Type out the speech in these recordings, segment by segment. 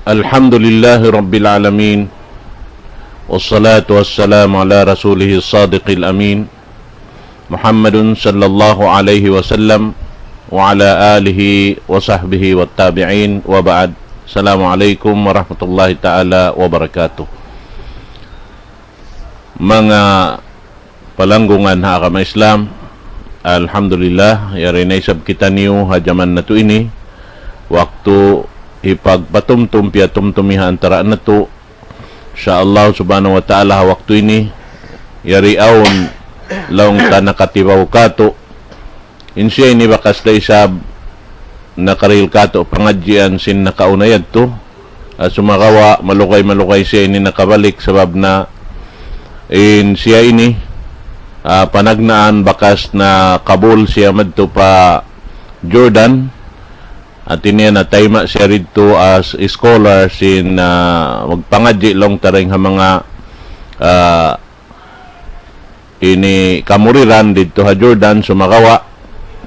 Alhamdulillahi Rabbil Alamin. Wassalatu wassalamu ala rasulihi sadiqil amin Muhammadun sallallahu alaihi wasallam wa ala alihi wa sahbihi wa tabi'in wa ba'd. Assalamualaikum warahmatullahi ta'ala wabarakatuh. Mga palanggungan ha kama Islam, alhamdulillah yari na isab kita niyo hajaman na to ini waktu ipagpatumtum piatumtumiha antara na to sa Allah subhanahu wa ta'ala waktu ini yari aon laong ta nakatibaw kato insya ini bakas da isab nakaril kato pangadjian sin nakaunayad to sumakawa malukay siya ini nakabalik sabab na siya ini panagnaan bakas na Kabul siya madto pa Jordan at iniya na tayma siya rito as scholar sin magpangadji long taring ha mga ini kamuriran dito ha Jordan sumakawa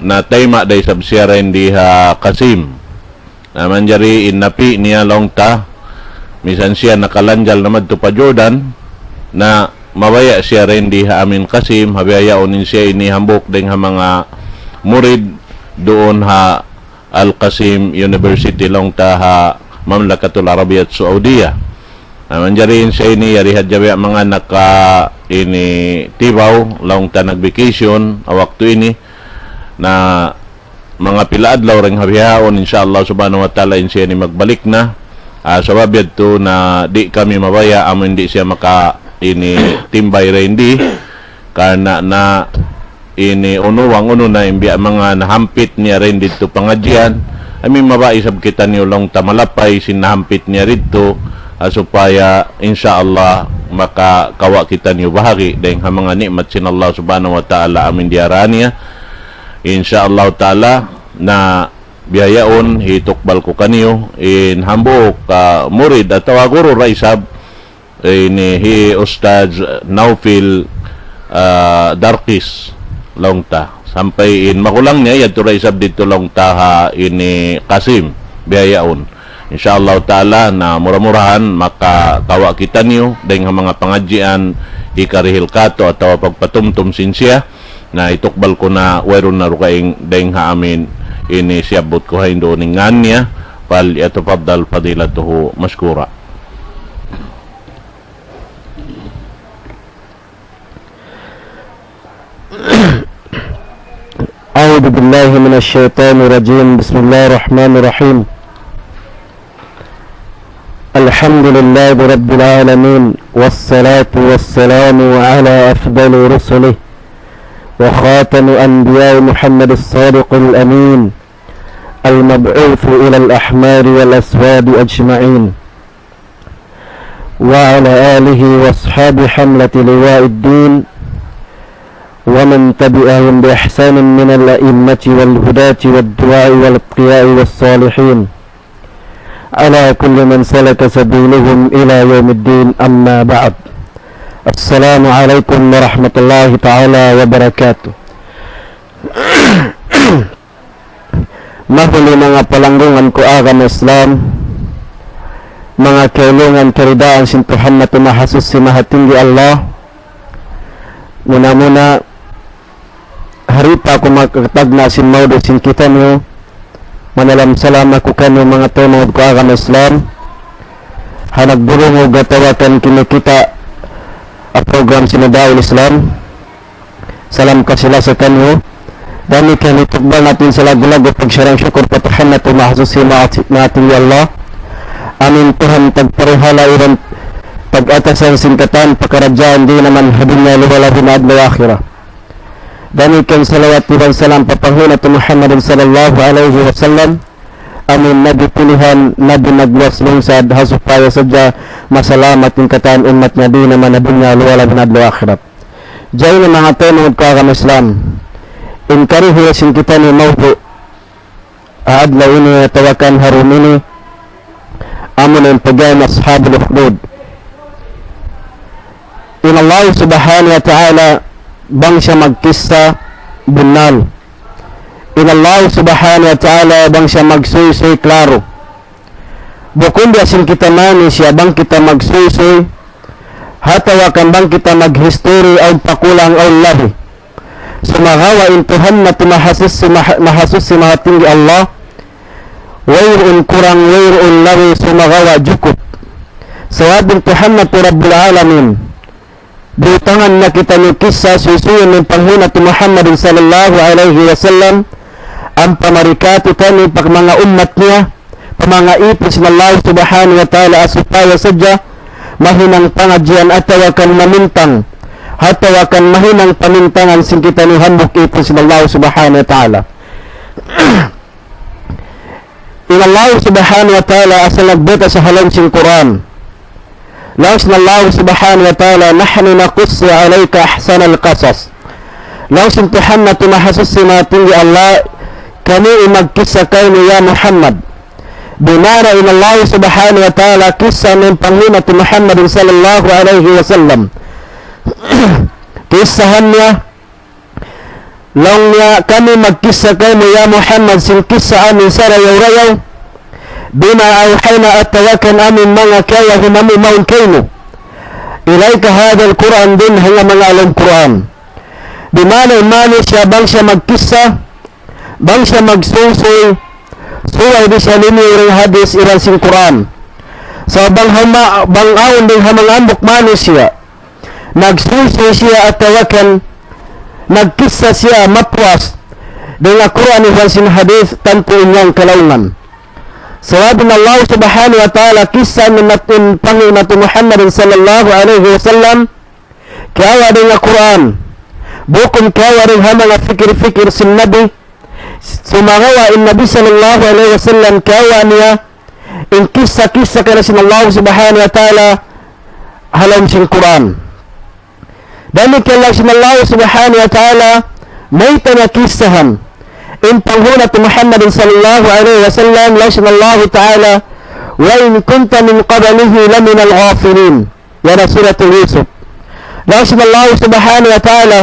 na tayma day sab siya rin di ha Kasim naman jari inapi niya long ta misan siya nakalanjal naman to pa Jordan na mabaya siya rin di ha amin Kasim habiyayaonin siya ini hambok ding ha mga murid doon ha Al-Qasim University long taha Mamlakatul Arabiyyat Saudiya. Naman jarin siya ini yari hadjabi mga naka ini tibaw long ta nag-vacation waktu ini na mga pilaadlaw ring habihaon insyaallah subhanahu wa ta'ala siya ni magbalik na sabab yadto na di kami mabaya amo hindi siya maka ini timbay rin di karena na ini unuwang na imbiya mga nahampit niya rin dito pangadjian amin mabaisab kita niyo long tamalapay sinahampit niya rito supaya insyaallah makakawa kita niyo bahagi dahil ha mga nikmat sin Allah subhanahu wa ta'ala amin diaraniya insyaallah ta'ala na biyayaon hitukbal ko kaniyo in hambok murid atau guru raisab ini hi Ustaz Naufil Darkis longta sampai in makulang niya yadto raisab dito longta ha ini Kasim biyayaon insyaallah ta'ala na mura-murahan makakawa kita niyo dahil mga pangadjian ikarihil kato atau pagpatumtum sinsya na itukbal ko na wayron na rukaing dahil ha amin ini siyabot ko ha indo ningan niya pal yatufadal fadilatuhu maskura. أعوذ بالله من الشيطان الرجيم بسم الله الرحمن الرحيم الحمد لله رب العالمين والصلاة والسلام على أفضل رسله وخاتم أنبياء محمد الصادق الأمين المبعوث إلى الأحمار والأسواد أجمعين وعلى آله وأصحاب حملة لواء الدين ومن تبعهم بإحسان من الأئمة والهداة والدعاء والأتقياء والصالحين على كل من سلك سبيلهم إلى يوم الدين أما بعد السلام عليكم ورحمة الله تعالى وبركاته. Mahuli mga palanggungan ko agam Islam, mga kailungan karidaan sintuhan na tumahasos si mahatinggi Allah. Muna harita ko makatag na sin maudo sin kita niyo manalam salam ako kanyo mga tunod ko agam Islam hanagbulong o gatawakan kinikita a program sinadaul Islam salam ka sila sa kanyo dami kanitugban natin sa lagulag o pagsarang syukur patahan na tumahasusi natin ya Allah amin Tuhan tagparehala iran pag-atasan singkatan pakaradjaan di naman hadunya luwala binadlaw akhirah dami kang salawat ibang salam papahuna to Muhammadin sallallahu alaihi wasallam amin nabi pilihan nabi nagluwas lungsad hasupaya sadya masalamat yung kataan umat niya di naman hadunya luwala binadlaw akhirat jay na mga tunod ko agam Islam inkarihiyasin kita ni mawdu aadlaw ini tawakan harum ini amun ang pagyan ashabul ukhdud in Allah subhanahu wa ta'ala bang siya magkista bunal in Allah subhanahu wa ta'ala bang siya magsuy-suy klaro bukod asin kita mani siya bang kita magsusoy hatawakan bang kita maghistory o pakulang o lahi sumahawa intuhan na tumahasus si mahatinggi Allah wayroon kurang wayroon lawi sumahawa jukut sawabing Tuhan na tu Rabbul Alamin butangan na kita ni kisah susuyan ng panghuna tu Muhammadin sallallahu alaihi wasallam ang pamarikatu kani pag mga umat niya pamanga ipis ng Allah subhanahu wa ta'ala asupaya sadya mahinang pangadyan at tawakan mamintang hatawakan mahinang pamintangan sing kita ni hambuk ipis ng Allah subhanahu wa ta'ala in Allah subhanahu wa ta'ala asal nagbeta sa halong sing Quran laos na Allah subhanahu wa ta'ala nahnu naqussi alayka ahsan al-qasas laos sing Tuhan na tumahasos si matinggi Allah kami magkisa kayo ya Muhammad binara in Allah subhanahu wa ta'ala kisah ng Panginoon ti Muhammad sallallahu alaihi wasallam kisahan niya long niya kami magkisa kayo ya Muhammad sin kisah amin sa rayaw-rayaw bima awhayna at tawakan amin mga kaya hinami maun kayo ilayka hada al-Quran din hanga mga alam Quran bimana imani siya bang siya magkisa bang siya magsusoy suway di siya liniwering hadis iran sing Quran so bang aon din hamang ambok mani siya nagsusoy siya at tawakan nagkisa siya mapwas dengan Quran iran sing hadis tanpo inyang kalaungan sawabi ng Allah subhanahu wa ta'ala kisah ng natin Panginoon natin Muhammad sallallahu alaihi wasallam kaya dengan Quran bukan kaya rin hamang fikir-fikir sin Nabi sumagawa in Nabi sallallahu alaihi wasallam kaya niya in kisah-kisah kana sin Allah subhanahu wa ta'ala halam sin Quran dahil kaya sin Allah subhanahu wa ta'ala may tanakisahan in panghuna tu Muhammad sallallahu alaihi wasallam la sin Allah ta'ala wa in kunta min qablihi la min al-ghafilin yana suratul Yusuf la sin Allah subhanahu wa ta'ala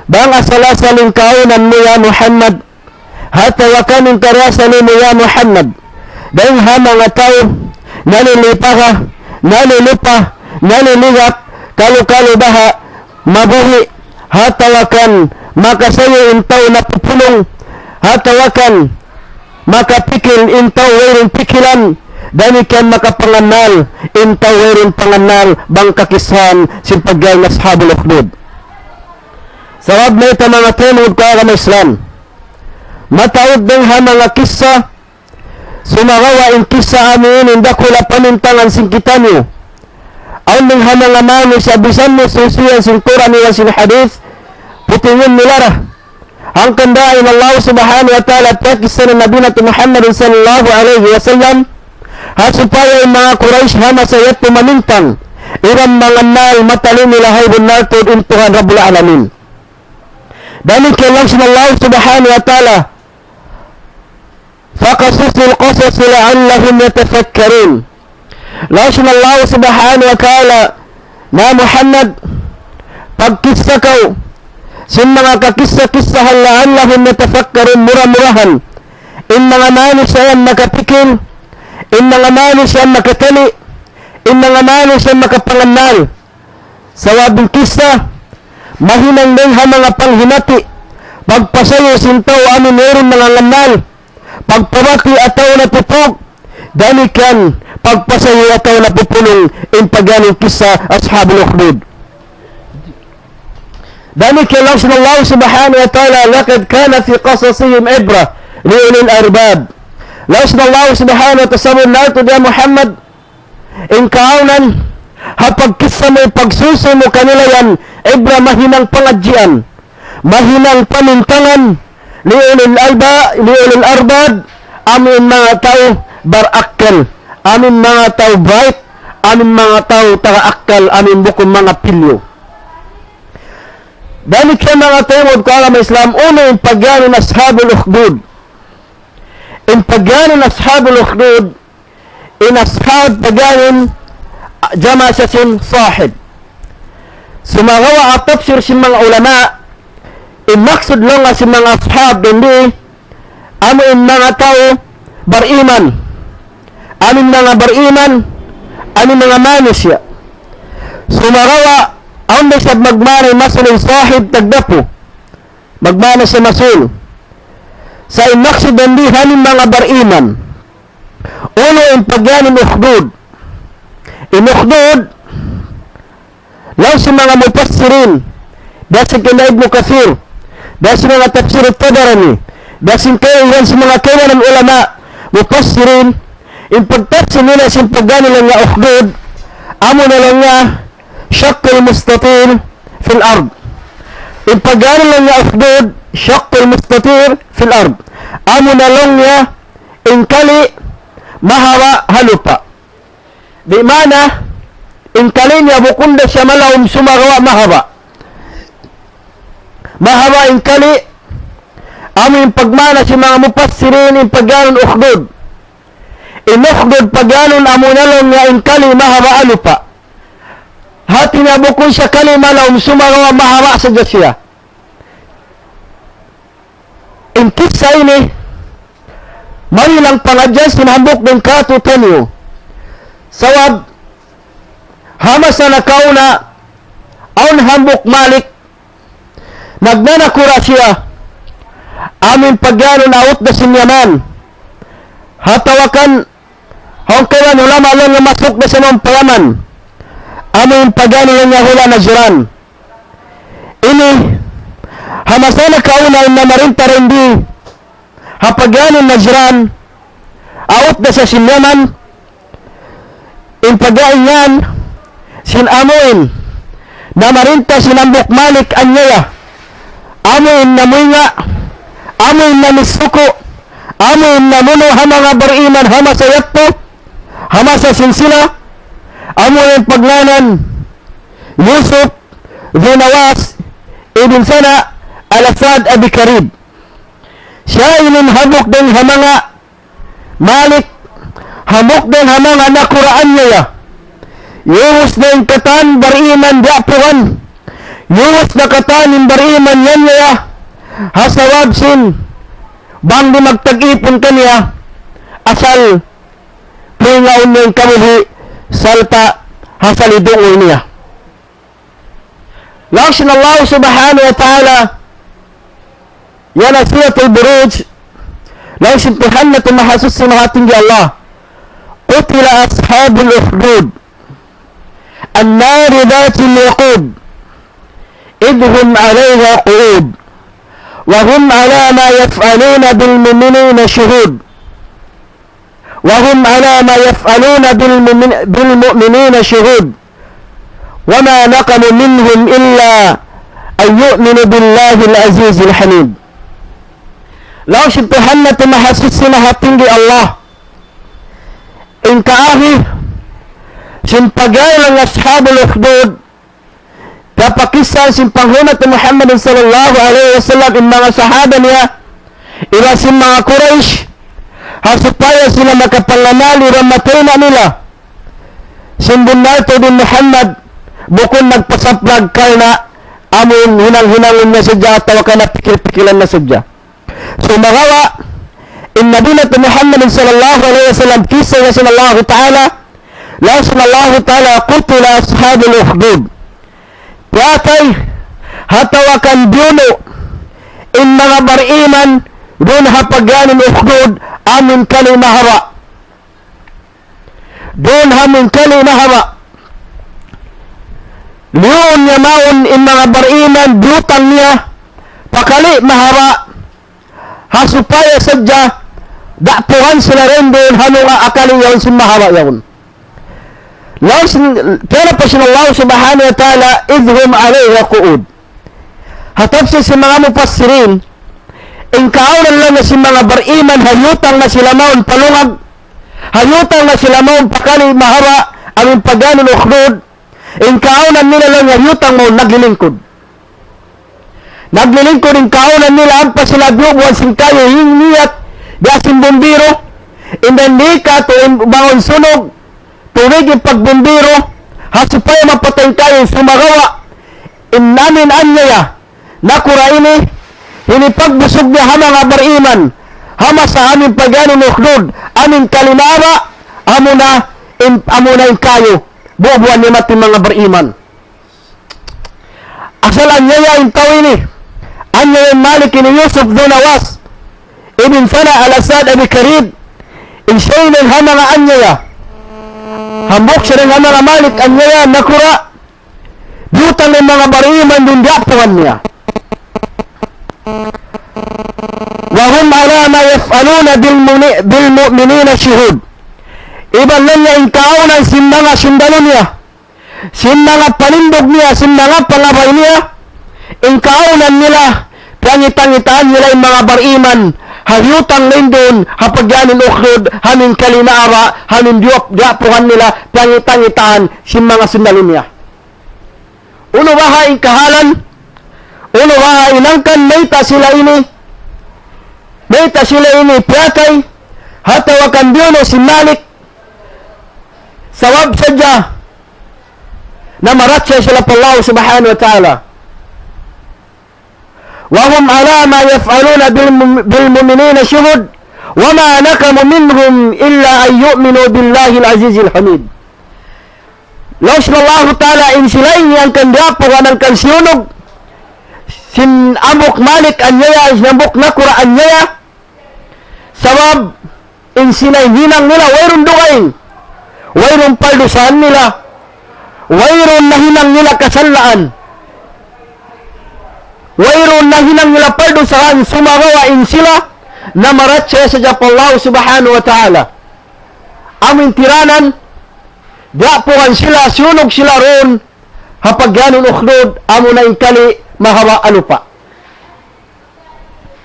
bang asalasalin kaunan mo ya Muhammad hatta wakanin karasalin mo ya Muhammad dahil hamang ataw nalilipaha nalilipa naliligap kalu-kalu baha mabuhi hatawakan makasayo intaw na pupulong hatawakan makapikil intaw wairin pikilan danikan makapanganal intaw wairin panganal bang kakisan sin paggay na ashabul ukhdud sawab na ito mga tenod ko ang Islam matawid din ha mga kisa sumagawa in kisa amin in dakula pamintangan sin kita niyo ang ning ha mga mani sa bisan mo susuyan sin Quran niya sin hadith putingin nilara ang kandain Allah subhanahu wa ta'ala takisa na Nabi natin Muhammad sallallahu alaihi wasallam hasupaya yung mga Quraysh hama sa iyat pumamintang iram mga nal matalim ilahay bunartod intuhan Rabbul Alamin dahil kailang sin Allah subhanahu wa ta'ala faqasusul qasas la'allahum yatafakkarun lasin Allah subhanahu wa ta'ala na Muhammad pagkisa kaw sin mga kakisa-kisahan la'allahum yatafakkarun mura-murahan in mga manis ayan makapikil in mga manis ayan makatali in mga manis ayan makapanganal sa wabing kisa mahinang din ha mga panghinati pagpasayo sintaw amin meron mga nganal pagpabati ataw na pupog dalikan pagpasayo ataw na pupulong in pagaling kisa ashabul ukhdud dalikan lang sin Allah subhanahu wa ta'ala laqad kana fi qasasihim ibra li ulil arbab lasin Allah subhanahu wa ta'ala narto dia Muhammad in kaunan hapag kisa mo pagsuso mo kanila yan ibra mahinang pangadjian mahinang pamintangan liulil arbad amin mga tao barakal amin mga tao bright amin mga tao tagaakal amin bukong mga pilyo dahil kaya mga tawad ko alam Islam uno yung pagyanin ashabul ukhdud in pagyanin ashabul ukhdud in ashab pagyanin jama siya sin sahib sumagawa at tafsir sin mga ulama in maksud lang nga sin mga ashab hindi amo in mga tao bariman amin mga bariman, amin mga manusya. Sumarawa, aon na siya magmanay masulong sahib tagdapo. Magmana siya masul. Sa inaksidentihan ng mga bariman, uno yung pagyanin ukhdud. Inukhdud, lang si mga mupassirin, dahil sa kinaib mo kafir, dahil sa mga tafsir at tabarani, dahil sa kailan sa mga kailan ng ulama, mupassirin, yung pagtafsir nila sa pagyanin lang nga ukhdud, amo na lang nga, syakkul mustatir fil ard. Yung pagyanin lang nga ukhdud, syakkul mustatir fil ard. Amo na lang nga, ingkali, mahawa, halupa. Di mana, ingkali niya bukunda siya malawom sumagawa mahawa. Mahawa ingkali, amo yung pagmana si mga mupassirin yung pagyanon ukhdud. Inukhdud pagyanon amo na lang nga ingkali, mahawa, halupa. Hati na bukun siya kali malawom sumagawa mahawa sa siya. Inkit sa ini, manilang pangadyan sinambok ng katutan niyo. Sawab, hamas na nakauna, aun hambok malik, nagnanakura siya, amin pagyanon awot na sinyaman, hatawakan, hongkawan ulama lang na masok na sa mga palaman, amin pagyanon lang niya hula na jiran. Ini, hamas na nakauna, na marinta rendi, hapagyanon na jiran, awot na sa sinyaman, in pagyaingan, sinamuin, na marinta sinambok malik anyaya, amuin na muinga, amuin na misuko, amuin na muno mga bariman hama sa yakto, hama sa sinsila, amuin paglanan, Yusuf, Zunawas, Ibn Sana, Al-Asad, Abi Karib. Siya inin habok din mga malik, hamok din mga nakuraan niya. Yuwas na yung katan, bariman, diapuan. Yuwas na katan, yung bariman yan niya. Hasawab sin, bang di magtag-ipon kaniya, asal, pingaon niya yung kamuhi, salta, hasalidungol niya. Langshin Allah subhanahu wa ta'ala, yan ang suratul Buruj, langshin Tuhan na tumahasos sa mga tinggi Allah. قتل أصحاب الأخدود النار ذات الوقود إذ هم عليها قعود وهم على ما يفعلون بالمؤمنين شهود وهم على ما يفعلون بالمؤمنين شهود وما نقم منهم إلا أن يؤمنوا بالله العزيز الحميد. لو شبهنا تمحسسنا هتنجي الله in kaahi simpagay lang ashabul ukhdud kapakisan simpanghunat ni Muhammad sallallahu alaihi wasallam in mga sahaba niya ila si mga Quraysh hasupaya sila makapanganal iramatay na nila simbunal to din Muhammad bukon nagpasaplag karna amon hinang-hinangon na sadya tawakan na pikil-pikilan na sadya. So magawa in Madinah Muhammad sallallahu alaihi wasallam kisah ya Allah Ta'ala la sallallahu ta'ala qutila ashabul ukhdud yatay hatawakan duno in mga bariman dun hapaganin ukhdud amin kali mahara dun hamin kali mahara liyon niya maun in mga bariman butang niya pakali mahara hasupaya sadya dakpuhan sila rin doon hanunga akali yun sumahawa yun. Kaya pa siya Allah subhanahu wa ta'ala idhum alayha qu'ud. Hatap siya si mga mupassirin in kaunan lang na si mga bariman hayutang na sila maun palungag hayutang na sila maun pakali mahawa ang pagganon ukhdud in kaunan nila lang hayutang maun naglilingkod in kaunan nila ang pa sila buwan singkayo hingiyat gasin bumbiro indandika to bangon sunog tuwig yung pagbumbiro hasupay mapatay tayo sumagawa inamin anyaya nakura ini hinipagbusog niya hama nga bariman hama sa aming pagganon ukhdud aming kalimaba amo na in kayo bubuan ni mati mga bariman. Asal anyaya in tao ini anyaya Malik ini Yusuf dun Awas ibn Fana al-Asad Abi Karib in siya ng hamang anyaya hambok siya ng hamang Malik anyaya nakura butang ng mga bariman dun diapuan niya. Wahum ala ma yaf'aluna bil mu'minina syuhud. Iban lang niya in kaunan sin mga sundalo niya, sin mga panindog niya, sin mga pangabay niya, in kaunan nila, pangitangitaan nila yung mga bariman, halyutang lindon, hapagyanin ukhrod, hamin kalinaara, hamin diapuhan nila, pangitangitaan sin mga sundalo niya. Uno baha in kahalan, uno baha inangkan, mayta sila ini piyakay, hatawakan diyono si Malik, sawab sadya, na maratsya sila pa Allah subhanahu wa ta'ala. Wahum ala ma yaf'aluna bil mu'minina syuhud, wa ma nakamu minhum illa an yu'minu billahi al-azizil hamid. Laos na Allah ta'ala in sila yang kandapo ng kansiyonog, sin amok Malik anyaya, sinambok nakura anyaya, sabab in sinay hinang nila, wayron dugain, wayron paldusan nila, wayron na hinang nila kasalaan, wayron na hinang nila paldusan, sumagawa in sila, na maratsya sa Allah subhanahu wa ta'ala. Amin tiranan, diapuan sila, sunog sila ron, hapagyanon ukhdod, amo na inkali, mahawa alupa.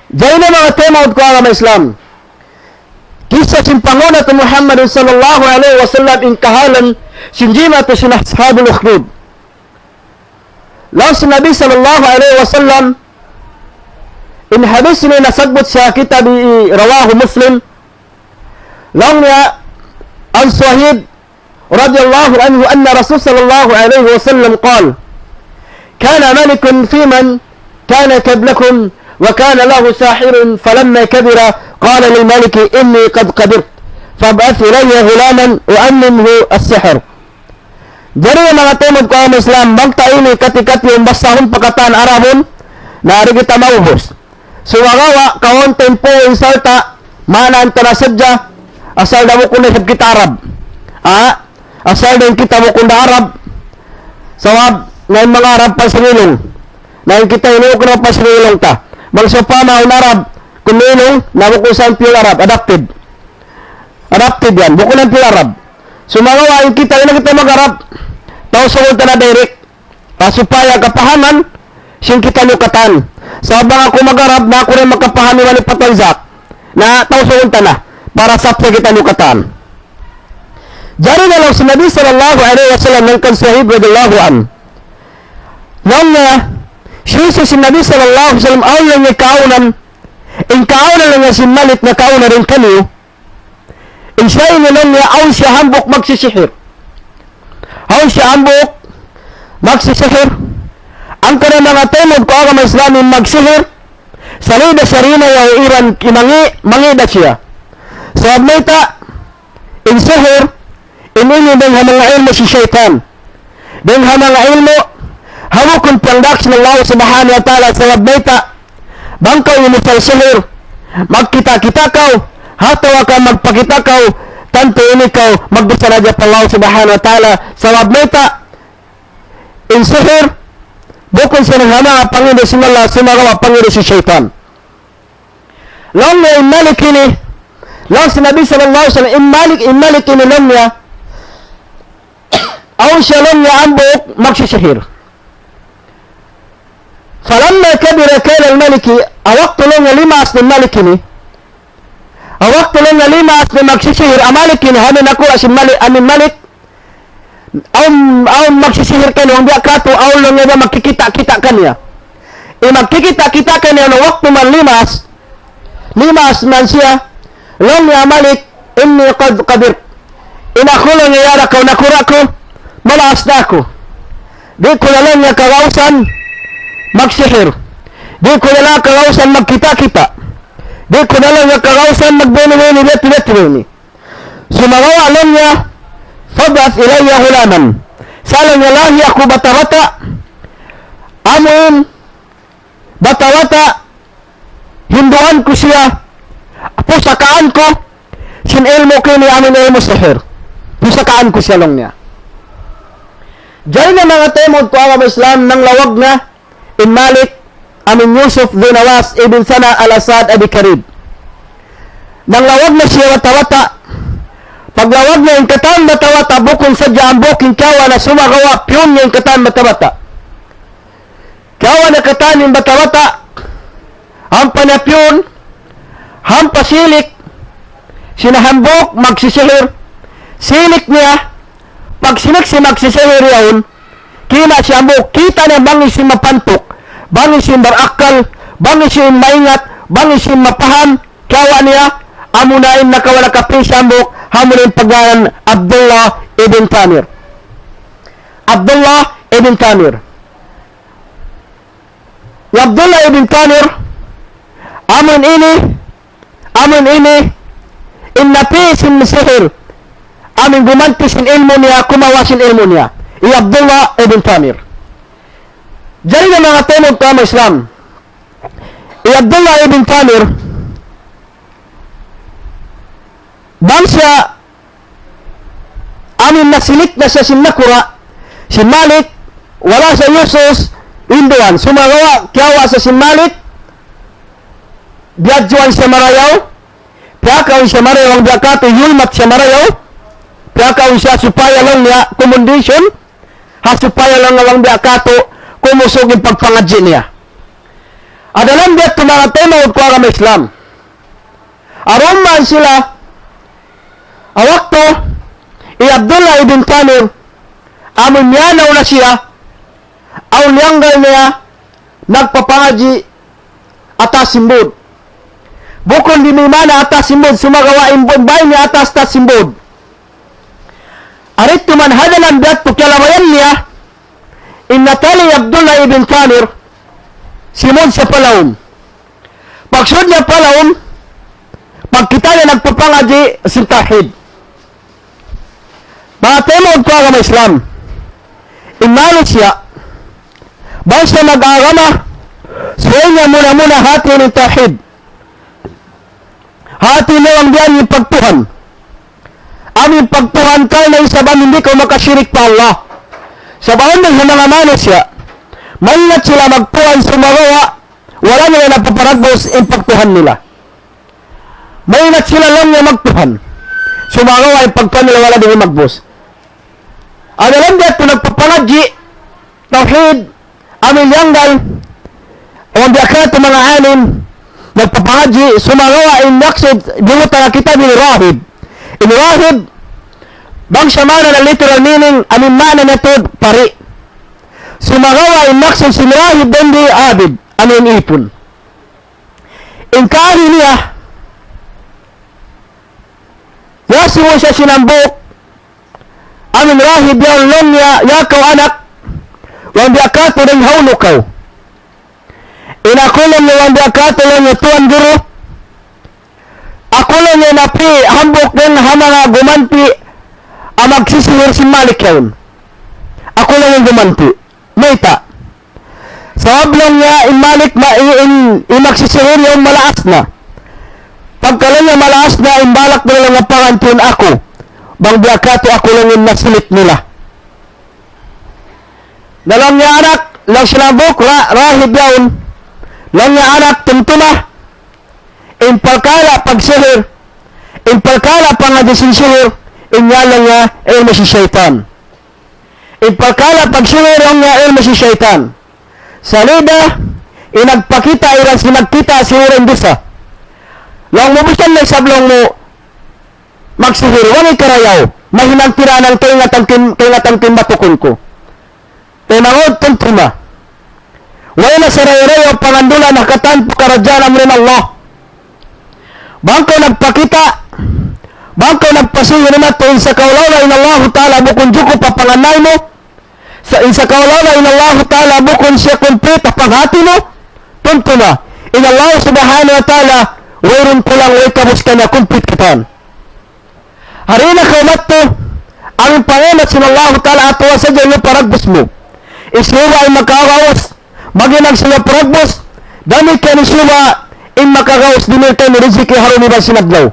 Diyan na mga tema ko ang Islam. Kisah simpangona to Muhammad sallallahu alaihi wasallam in kahalan sinjima to sin ashabul ukhdud. Laos Nabi sallallahu alaihi wasallam in hadis ni nasagbot sa kitab rawahu Muslim. Lang niya an Sahih radiyallahu anhu anna Rasul sallallahu alaihi wasallam qala kana malikun fi man kana qablakum وكان له ساحر فلما كبر قال للملك إني قد قدرت فابعث إلي غلاما وأمنه السحر. Jadi mga temod ko ang Islam, bangta ini kati-kati yung basahon pagkataan Arabon, nari kita maubos. Suwagawa, kaon tempo yung salta, manaan ta na sadya, asal na mo kung nasab kita Arab. Asal din kita mo kung na Arab, sawab, ngayon mga Arab pasilong. Ngayon kita ino ko na pasilong ta. Magsopa na ang Arab, kung ninong, nabukusan pure Arab, adapted yan, bukulan pure Arab. Sumagawain kita, ina kita mag-Arab, tao sunod na direct, supaya kapahaman, siyang kita lukatan. Sa bang ako mag-Arab, na ako rin magkapahaman wali patalzak, na tao sunod na, para sapsa kita lukatan. Jari na lang si Nabi sallallahu alaihi wasallam ng kansahib radiyallahu an. Nang siya si Nabi sallallahu alaihi wasallam aw lang niya kaunan, in kaunan lang niya si Malik na kaunan rin kaniyo, in siya lang niya aw siya hambok magsisihir. Aw siya hambok magsisihir. Ang kada mga temod ko ang Islamin magsihir, salida sarina yaw iran mangida siya. Sa abnita, in sihir, inini din mga ilmo si syaitan. Din mga ilmo, hawakon pangdak sa Allah subhanahu wa ta'ala sa labnita, bangkaw yung sihir, magkita-kita kaw, hatawa ka magpakita kaw, tanto ini kaw, magdusaraja pa Allah subhanahu wa ta'ala sa labnita, in sihir, bukon sa mga Panginoon si Allah, sumagawa Panginoon si syaitan. Lang niya in Malik ini, lang si Nabi sallallahu alaihi wasallam, in Malik ini lang niya, aw siya lang niya ambok, magsisihir. فلما كبر كان الملك أوقت لنا لما أصل الملك أوقت لنا لما أصل مكسشهر أمالك هم نقول أصل الملك أم الملك أو مكسشهر كان هم بيأكاتو أو لنا مككتا كتا كان يا مككتا كان يا وقت من لما أصل منسيا لن يا ملك إني قد قدرت إن أخلني يا لك ونكرك ملا أصداكو ديكو لن يكغوصا magsihir. Di ko na lang kagawsan magkita-kita. Di ko na lang kagawsan magbeni-beni, leti-leti. Sumagawa lang niya, fab'ath ilayya hulaman. Salang niya lahi ako bata-bata, amin, bata-bata, hinduan ko siya, pusakaan ko, sin ilmo ko ni amin ilmo sihir. Pusakaan ko siya lang niya. Diyan na mga temod ko ang Islam ng lawag na Malik, amin Yusuf bin Awas, ibn Sana al-Asad Abi Karib. Nang lawag na siya bata-bata, paglawag niya yung katan bata-bata, bukong sadya ang buking kawa na sumagawa, piyon niya yung katan bata-bata. Kawa na katan yung bata-bata, hampa na piyon, hampa silik, sinahambok, magsisihir, silik niya, pag sinik si magsisihir yun, kina siya mo, kita niya bangis yung mapantok, bangis yung barakal, bangis yung maingat, bangis yung mapaham, kawa niya, amunain na kawala kapi siyambok, hamunin paggalan Abdullah ibn Tamir. Abdullah ibn Tamir. Abdullah ibn Tamir, amun ini, innapi sin sihir, amin gumanti sin ilmo niya, kumawa sin ilmo niya. Abdullah ibn Tamir. Diyan na mga temod ko ang Islam. Abdullah ibn Tamir, bangsa amin nasilik na siya sinakura, si Malik, wala sa Yusus, Induan, sumagawa, kiyawa sa si Malik, biyadjuan siya marayaw, piyakaw siya marayaw, ang biyakato, yulmat siya marayaw, piyakaw siya supaya lang niya, kumundisyon, supaya lang nga lang biyakato, kumusog yung pagpangadji niya. Adalang biyat mga tema ko ang Islam. Aruman sila, awakto, Abdullah ibn Tamir, amun niya na siya, aw niyanggal niya, nagpapangaji, atas simbod. Bukon di may mana atas simbod, sumagawa imbod, bahay niya atas simbod. Arit tuman hadalan biat, pukyalamayan niya, innatali Abdullah ibn Tamir, simon sa palaon. Pagsud niya palaon, pagkita niya nagpapangaji, sintahid. Mga temod ko ang Islam, inalit siya, basta nag-arama, suway niya muna hati ng tahid. Hati na lang diyan yung pagtuhan. Aming pagtuhan ka na isaban, hindi ko makasyirik pa Allah. Sa baon ng hanangamano siya, malingat sila magtuhan sumagawa, wala nila napaparagbos yung pagtuhan nila. Malingat sila lang niya magtuhan. Sumagawa yung pagtuhan nila, wala din magbos. Adalam diya ito nagpapangadji, tawhid, amin yanggal, ang diya ito mga anim, nagpapangadji, sumagawa in naksid, dimuta na kita ni Rahib. In Rahib, bang siya mana na literal meaning, amin mana na ito, pari. Sumagawa in naksid, si Rahib bendi abid, amin ipon. In kaali niya, yasi mo siya sinambok, amin Rahib yung long niya, yakaw anak, wang biakato rin haunukaw. Inakulong niya wang biakato lang yung tuwan guru. Akulong niya napi, hambok din hamanga gumanti, ang magsisihir si Malik yun. Akulong yung gumanti. Mayta. Sa oblong niya, in Malik, magsisihir yung malaas na. Pagkalang niya malaas na, imbalak na lang ang pangantuin ako. Bang biakato ako lang yung nasilit nila. Dalam niya anak, lang sinabok, Rahib yawn. Lang niya anak, tuntuna. Impalkala pagsihir. Impalkala pangadising sihir. Inyalang niya, ilmo si syaitan. Impalkala pagsihir, ang niya, ilmo si syaitan. Salida, inagpakita, ilang sinagkita, sihirin bisa. Lang mo busan lang sablong mo, magsihir, wani karayaw, mahinang tiranan kay ngatang timbatukon ko. Tinangod tuntuma. Wala na sa rayo-rayo pangandula nakatan karadyan amrin Allah. Bangko nagpakita, bangko nagpasihir na to, sa kaulawa in Allah ta'ala bukon juko papanganay mo, sa kaulawa in Allah ta'ala bukon siya complete papanghati mo, tuntuma. In Allah subhanahu wa ta'ala, wairin kulang way kabus ka na complete kitan. Harina ka umatto, ang pangalat sinallahu ta'ala ato sa dyan yung paragbos mo. Isluwa ay makakaos, maginag sila paragbos, dami ka ni Suwa, in makakaos dinilta ni Riziki haruni ba sinaglaw.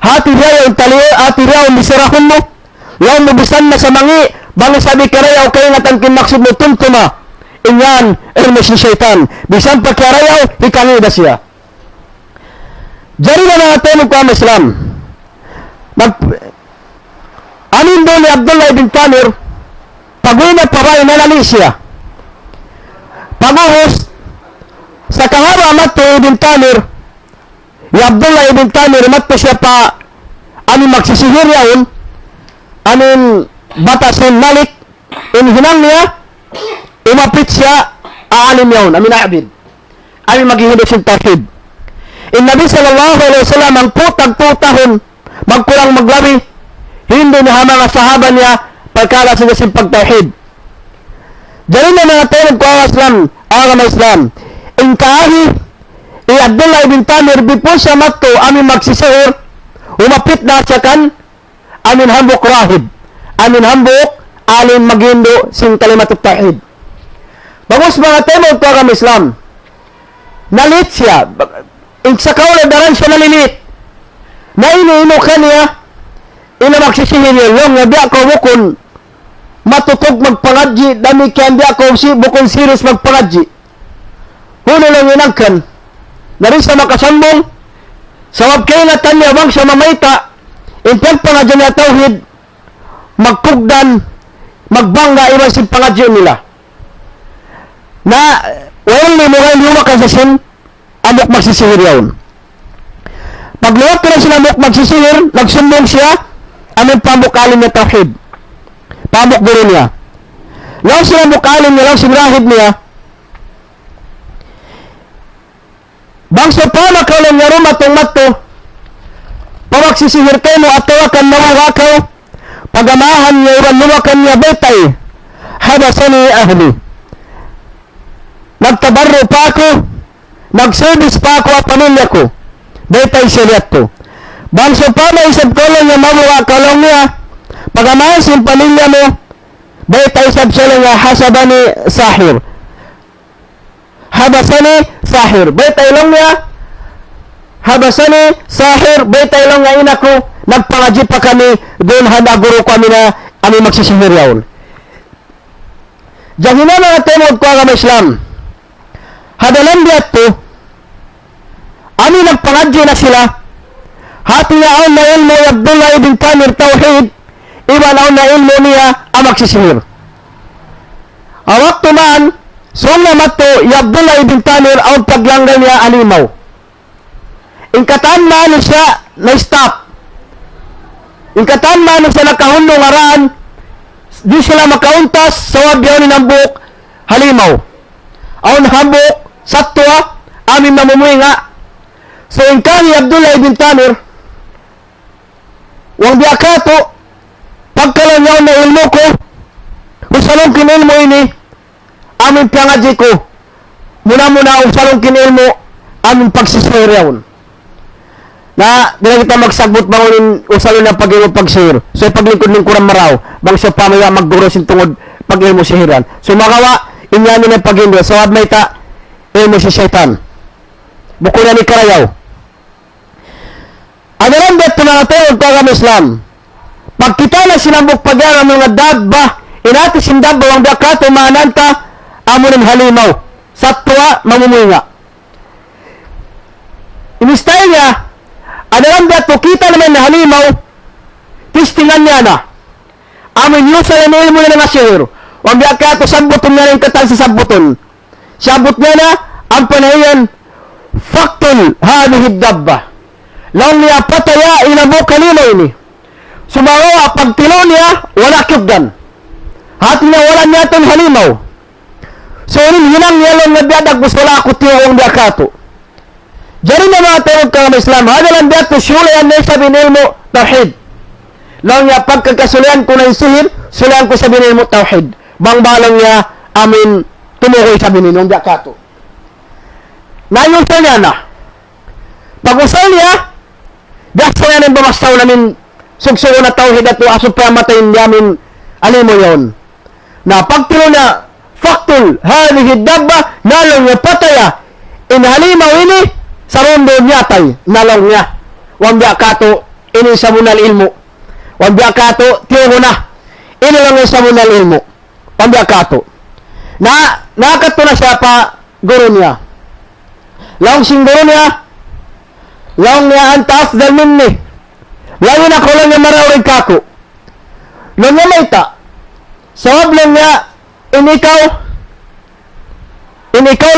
Hati riya yung taliyo, hati riya yung bisirahon mo, yung mubisan na sa mangi, bang sabi karayaw kayo nga tangkin maksud mo tuntuma, inyan, si syaitan, bisan pa karayaw, hikangi na siya. Jari na natin ang kama Islam. Anin doon ni Abdullah ibn Tamir, pag-uwi pa ba inalali siya. Pag-uhos, sa kahara mato ibn Tamir, ni Abdullah ibn Tamir, mato siya pa, anin magsisihir yaon, anin batas ng malik, inhinang niya, umapit siya, aanin yaon, amin abid. Amin maghihinog siyang tawhid. Nabi sallallahu alaihi wasallam ang putag-putahon, magkulang maglabi, hindi niya mga sahaba niya, pagkala sila siyang pagtawhid. Diyan na mga tayo nagkawas lang, ang Islam. Inkahi, Abdullah ibn Tamir, bipon siya mato, amin magsisihir, umapit na siya kan, amin hambok rahib, amin hambok, alin magindo, sing kalimat at tawhid. Bagus mga tayo nagkawas Islam, nalit siya, sa kaula daran siya nalilit, na ino ka niya, ina magsisihir yung nga di ako bukon, matutog magpangadji, dami kaya di ako bukon serious magpangadji. Huno lang inangkan, na rin sa makasambong, sa wabkainatan niya bang sa mamaita, impag pangadji niya tawhid, magpugdan, magbangga, iwan si pangadji nila. Na, walang limukan lumakan sa sin, amok magsisihir yaon. Pagluwag ka na sila amok magsisihir, nagsumbong siya, aming pamukalin niya tawhid. Pamuk duro niya. Law sila mukalin niya, law sinrahid niya, bangsa pa makalang niya rumatong mato, pamagsisihir kayo mo at tawakan nawawakaw, pagamahan niya, iwan luwakan niya, betay, habasani ahli. Nagtabarro pa ako, nagservice pa ako at pamilya ko, betay siliyat ko. Bangsa pa maisab ko lang niya, mawawakaw lang niya, pagamahan sa pamilya mo, betay isab sila niya, hasabani sahir. Habasani sahir, betay lang niya, habasani sahir, betay lang nga ina ko, nagpangadji pa kami, doon hadaguro kami na kami magsisihir yaon. Diyan na mga temod ko ang Islam. Hadalan diat to, ami nagpangadji na sila, hati nga ang na ilmo Abdullah ibn Tamir tawhid, iwan ang na ilmo niya ang magsisihir. Awak tumaan, sung namat to, Abdullah ibn Tamir ang paglanggan niya alimaw. Ingkatan man siya na-stop. Ingkatan man siya nakahunong araan, di sila makauntas sa wabyaw ni Nambuk halimaw. Aon hambuk, satwa, amin mamumuy nga. So ingkani Abdullah ibn Tamir, wang biakato, pagkalanyaw na ilmo ko, usalong kinilmo ini, amin pangadji ko, muna usalong kinilmo, amin pagsisihir yaon. Na, di na kita magsagbot bangunin usalong na pag-ilmo pagsihir. So, paglingkod-lingkuran maraw, bang siya pamaya magduro sin tungod pag-ilmo sihiran. So, makawa, inyanin ang pag-ilmo. So, may ta, ilmo si syaitan. Buko na ni karayaw. Ano lang dito na natin, huwag Islam. Pag kita na sinambok pagyan ang mga dabba, inati sindabba ang dakato maananta, amo ng halimaw. Satwa, mamumuy nga. Inistay niya, ano lang dito, kita naman na halimaw, tistingan niya na. Amin yung sa ilmo na nga sihir. Huwag dakato, sabuton niya rin katan sa sabuton. Sabot niya na, ang panayan, faktul, hanihid dabba. Lang niya pataya, inabok kanino ini. Sumawa, pagtilo niya, wala kyugdan. Hati niya, wala niya itong halimaw. So, hinang niya lang nagdadag, wala ako tiyong dakato. Diyan na mga tawag ka ng Islam, hadalan dito, sulayan na sa binilmo, tawhid. Lang niya, pagkakasulian ko na yung sihir, sulayan ko sa binilmo, tawhid. Bang-balang niya, amin, tumukoy sa binilmo, dakato. Ngayon niya na, pag-usal niya, dahil sa nga nang bumastaw namin sugsuon na tawhid at aso pa matayin yamin alimo yon. Na pagtilo na faktul hadhihi dabba nalong niya pataya in halimaw ini sa rondo niya tay nalong niya. Wang biya kato ini sa munal ilmo. Wang biya kato tiyo na. Ini lang sa munal ilmo. Wang biya kato. Nakato na siya pa guru niya. Laong sing guru niya. Laong niya anta afdal minni. Laong na ko lang niya marawin kako. Laong niya maita. Sawab lang niya inikaw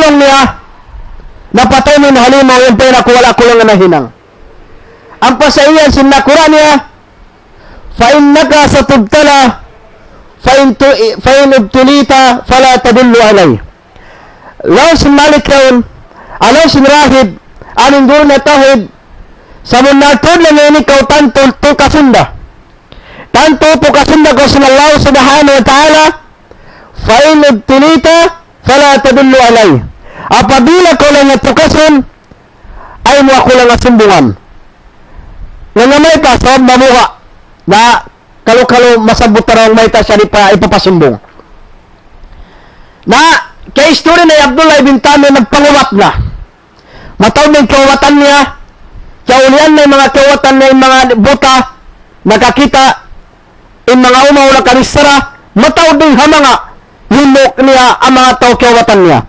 lang niya napatay min halimaw yung pera ko wala ko lang na hinang. Ang pasaiyan sinakura niya fa innaka satubtala fa in ubtulita fala tadullu alay. Law sin malik yun alaw sin rahib aning guru na tawid sa munatod lang yun ikaw tanto to kasunda ko sa Allah subhanahu wa ta'ala fa in ubtulita fala tadullu alay. Apabila ko lang natukason ay mo ako lang asumbungan. Nangamay ka sa mamuha na kalo-kalo masabot tarong may ta siya ipapasumbong. Na kay story na Abdullah ibn Tamir nagpanguwat na. Matawag ng kawatan niya, kaulian na yung mga kawatan na yung mga buta, nakakita, yung mga umaw na karisara, matawag ng hamanga, himok niya ang mga tao kawatan niya.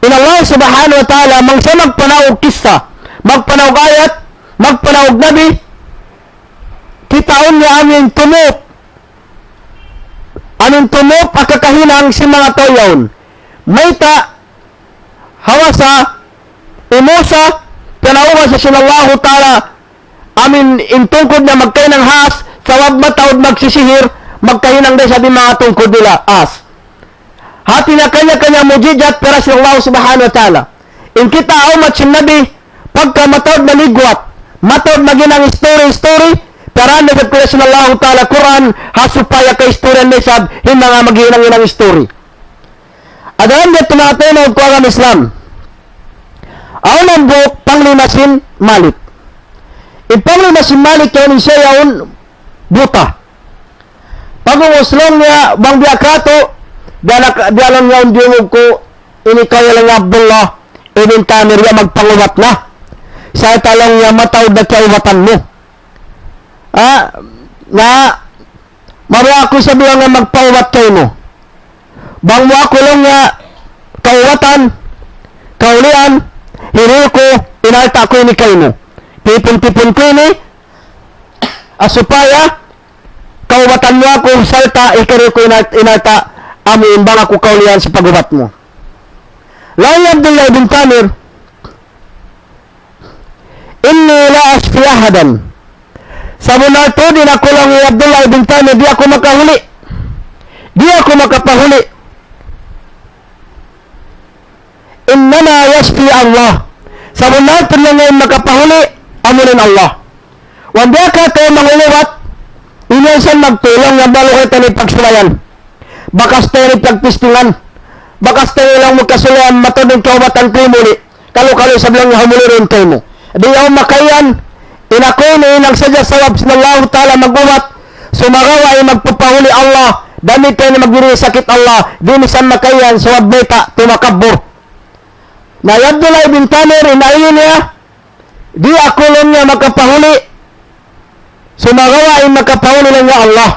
In Allah subhanahu wa ta'ala, mang siya magpanawag kisa, magpanawag ayat, magpanawag nabi, kitaon niya aming tumop, akakahinang si mga tao yun. May ta, hawasa, imusa, panawag sa sinallahu ta'ala, amin intungkod na magkainang haas, sawag matawad magsisihir, magkahinang din sabi mga tungkod nila, as. Hati na kanya-kanya mujijat para si Allah subhanahu wa ta'ala. In kita umat si Nabi, pagka matawad maligwat, matawad maginang story, para nagat ko si Allah ta'ala Quran, hasupaya ka story ang mesab, hindi nga maghinang story. Adalan dito mga tinawag ko ang Islam. Aon ang buhok, panglimasin, malik. In panglimasin malik, yun siya yun, buta. Pag-uuslong niya, bang biyakato, dialang niya ang diyungog ko, ini kaya lang Abdullah, ibn Tamir niya magpanguwat na. Sa talong niya matawad na kaiwatan mo. Mara ako sabihan nga magpanguwat kayo mo. Bang mo ako lang nga kaiwatan, kaulian, hiri ko, inalta ko ini kayo mo. Tipon-tipon ko ini, asupaya, kaiwatan mo ako, salta, ikari ko inalta, amin bang ako kaulian sa pagubat mo. Lahi Abdullah ibn Tamir, inni la asfi ahadan. Sa muna ito, din ako lang Abdullah ibn Tamir, di ako makahuli. Di ako makapahuli. Innama yasfi Allah. Sa muna ito lang ngayon makapahuli, amunin Allah. Wanda ka kayo manguliwat, inaysan magtulong nga balo kayo tani pagsulayan. Bakas tayo pagpistingan. Bakas tayo lang magkasulayan, matodong kawatan kayo muli. Kalo-kalo sablang hamuli rin kayo mo. Di ako makayan, inakoy na inang sadya sawab sinallahu ta'ala mag-uwat, sumagawa ay magpapahuli Allah, damit kayo na magdiri sakit Allah, di misan makayan, sawab meta, tumakabur. Na Abdullah ibn Tamir, inayin niya, di ako lang niya makapahuli, sumagawa ay makapahuli lang niya Allah.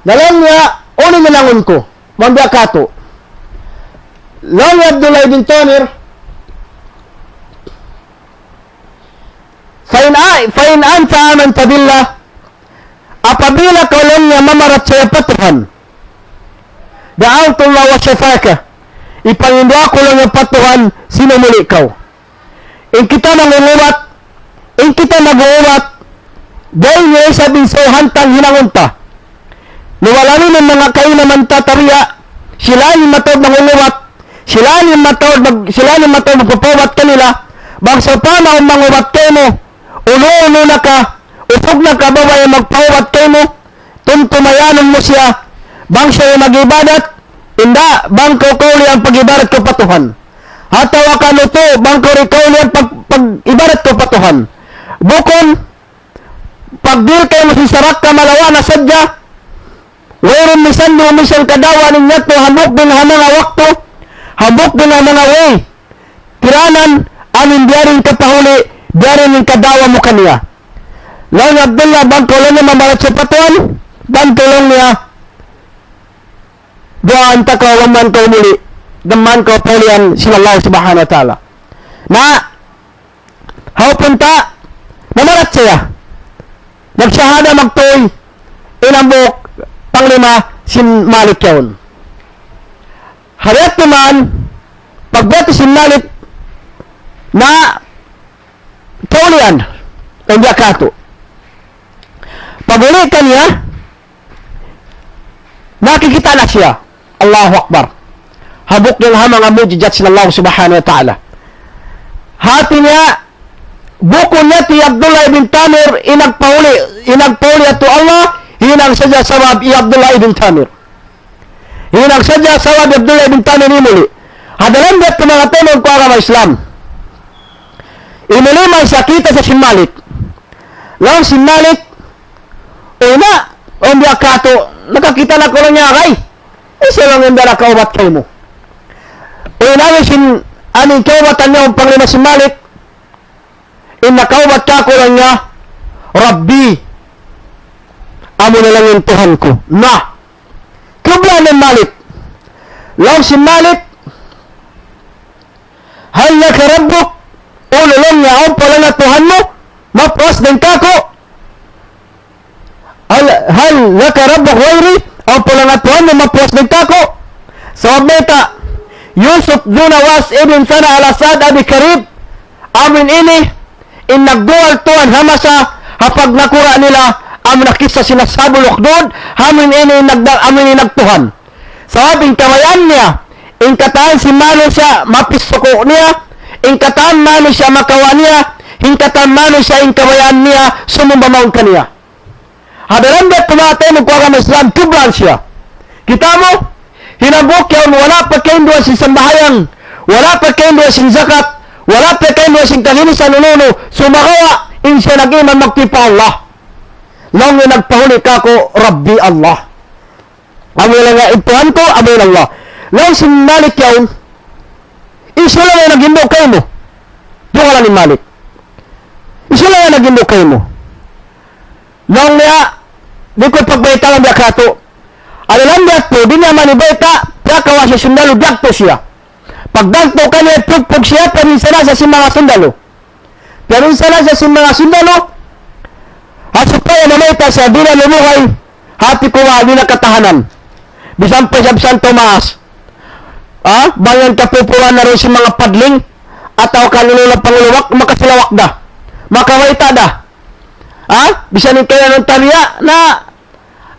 Nalang niya, uling nilangon ko, mambia kato. Lang Abdullah ibn Tamir, Fain anta amanta billah, apabila kau lang niya mamarat sa patuhan, da'awtullah wa syafaka, ipangindwa ko lang yung patuhan, sinumuli ikaw. In kita mag-uwat, dahil niya sabing so hantang hinangunta, niwalamin ng mga kainaman tatariya, sila yung matawad ng uwat, sila yung matawad magpapawat kanila, bangsa pa na umanguwat kayo mo, uno na ka, upog na ka babay magpawat kayo mo, tuntumayanan mo siya, bang siya mag-ibadat, inda, bang kauli ang pag-ibadat ko patuhan. Hatawa ka no to, bang kauli ang pag-ibadat ko patuhan. Bukon, pagdil kayo masisarak ka malawa na sadya, wairin misan mo misal kadawa ninyo to, hamok din ang mga wakto, hamok din ang mga way, tiranan, amin biyarin kapahuli, biyarin yung kadawa mo kaniya. Lang Abdullah, bangkulong niya mamalat sa patuan, bangkulong niya, doon ta ko, waman ko muli, daman ko paulian sila Allah subhanahu wa ta'ala. Na, haupunta, mamalat siya. Nagsahada magtoy, inambok, panglima, sin Malik yun. Hariyat naman, pagbato sin Malik, na, paulian, ang yakato. Pag-uli ka niya, nakikita na siya. Allahu Akbar. Habok ng mga mujijat sila Allah subhanahu wa ta'ala. Hati niya, buko niya ti Abdullah ibn Tamir, inagpauli ato Allah, hinang sadya sawab i Abdullah ibn Tamir. Hinang sadya sawab Abdullah ibn Tamir imuli. Hadalan dat mga tanong ko ang Islam. Imuli may sakita sa Malik. Lang si Malik, una, ang biya kato, nakakita na ko lang niya kay. Isa lang yung dala kaubat kayo mo. Una nga sin, aning kaubatan niya ang panglima si Malik, nakaubat ka ko lang niya, Rabbi, amo na lang yung Tuhan ko. Na, kubla ng Malik. Lang si Malik, hal na karabok, ulo lang niya, ang pala na Tuhan mo, mapos ng kako, hal laka rabbak wairi ang pulangatuan na mapuas ng kako. Sa meta Yusuf Dunawas ibn Sana al-Asad abi Karib amin ini nagdual tuan hamasa hapag nakura nila amin nakisa sila sabul ukdud amin ini nagtuhan sa abing kawayan niya ingkataan si Mano siya mapisuko niya ingkataan Mano siya makawa niya ingkataan Mano siya ingkawayan niya sumumbamaon kaniya. Hadaran bet pumatay ng kuwagan ng Islam, kublan siya. Kita mo, hinabok yan, wala pa kayo doon sa sambahayang, wala pa kayo doon sa zakat, wala pa kayo doon sa kahinis sa nununo, sumakawa, siya nag-iman magtipa Allah. Lang yung nagpahuli ka ko, Rabbi Allah. Amoy lang nga, ituhan ko, amoy lang Allah. Lang si Malik yun, isa lang yung nag-indok kayo mo. Doon ka lang ni Malik. Isa lang yung nag-indok kayo mo. Lang niya, di ko pagbaita lang biya kato. Alalang biya po, di niya manibaita, pakawa siya sundalo, dagto siya. Pagdagto ka niya, pugpug siya, paminsan na sa mga sundalo. Paminsan na sa mga sundalo, at supaya mamaita siya, di na lumuhay, hati ko nga, di na katahanan. Bisan pa siya, San Tomas. Banyan kapupuan na rin si mga padling, at ako kanulang pangulawak, makasilawak da. Makawaita da. Bisan yung kaya ng taliya na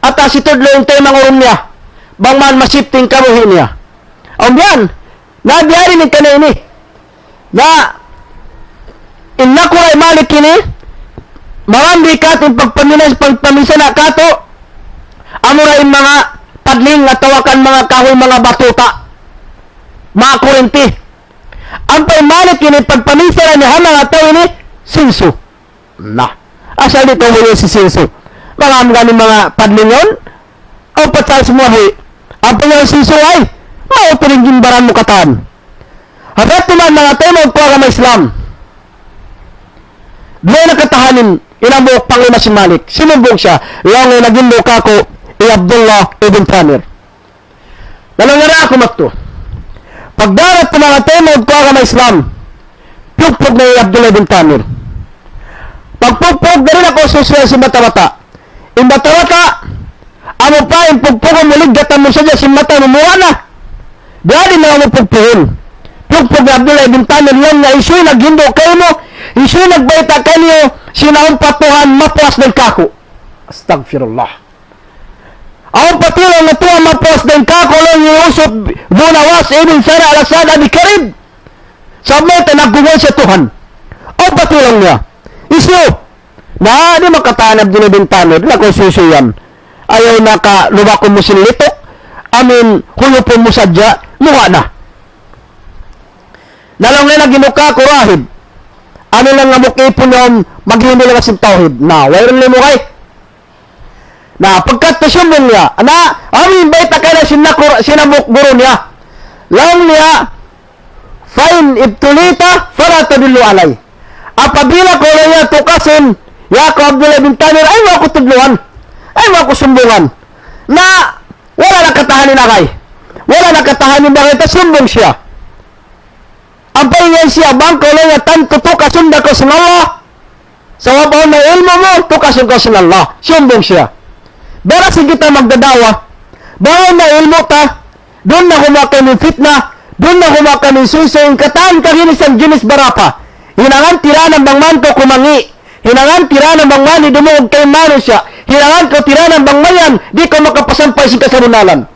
ata si Tudlo yung tayo mga niya bang man masipting kamuhin niya ang yan na biyari ni ka na ini na inakuray Malik ini marami kating pagpamisa na kato amurain mga padling at tawakan mga kahoy mga batuta mga kurente ang pay Malik ini pagpamisa na niya mga tayo ini sinso na asal dito mo yung si Sinso. Mga padling yun, o patsal sumuhi. Ang pangyang Sinso ay, mauturing gimbaran mo kataan. Hagat naman mga tayo magkuha ka Islam. Doon nakatahanin, inambok panglima si Malik. Sinumbong siya, lang ay naging luka ko, Abdullah ibn Tamir. Nalangara ako magto. Pagdarat ng mga tayo magkuha ka Islam, pugpog na Abdullah ibn Tamir. Pagpugpog na rin ako susuya si mata-mata. In mata-mata, ano pa, yung pugpogong muligatan mo siya si mata, lumuha na. Dahil na ako pugpogin. Pugpog na Abdullah ibn Tamir lang na iso'y naghindo kayo mo, iso'y nagbaita kayo, sinaong patuhan, mapuas ng kako. Astagfirullah. Ang patulang na tuwa, mapuas ng kako lang yung Yusuf, Dunawas, ibn Sana, al-Asad, abi Karib. Sa mga nagugol sa Tuhan. Ang patulang niya. Isyo, na di makatanab din ibn Tamir, na kung susuyan. Ayaw na ka lumako mo sinlitok, amin hulupon mo sadya, luha na. Nalong na ginuka ko rahib. ano lang nga mukipon yun, maghindi lang sin tawhid. Na, wala mo kay. Na, pagkat sumbong niya, na, amin ba ita kaya sinabuk guru niya. Lang niya, fine, ibtulita, fala tadullu alay. Apabila ko lang niya tukasin, ya ko Abdullah bin Tamir, ay mo ako tudluan. Ay mo ako sumbungan. Na, wala na katahanin na kay. Wala na katahanin na kay, sumbong siya. Ang paingay siya, bangko lang niya, tanto tukasun na ko sa Allah. Sa wabaw na ilmo mo, tukasun ko sa Allah. Sumbong siya. Barasin kita magdadawa. Bawa na ilmo ta, doon na humaka ng fitna, doon na humaka ng suso, yung kataan kaginis ang ginis barapa. Hinangan tira ng bangmanto kumangi. Hinangan tira ng bangmani, dumugog kay mano siya. Hinangan ko tira ng bangmayan, di ko makapasampay si kasarunalan.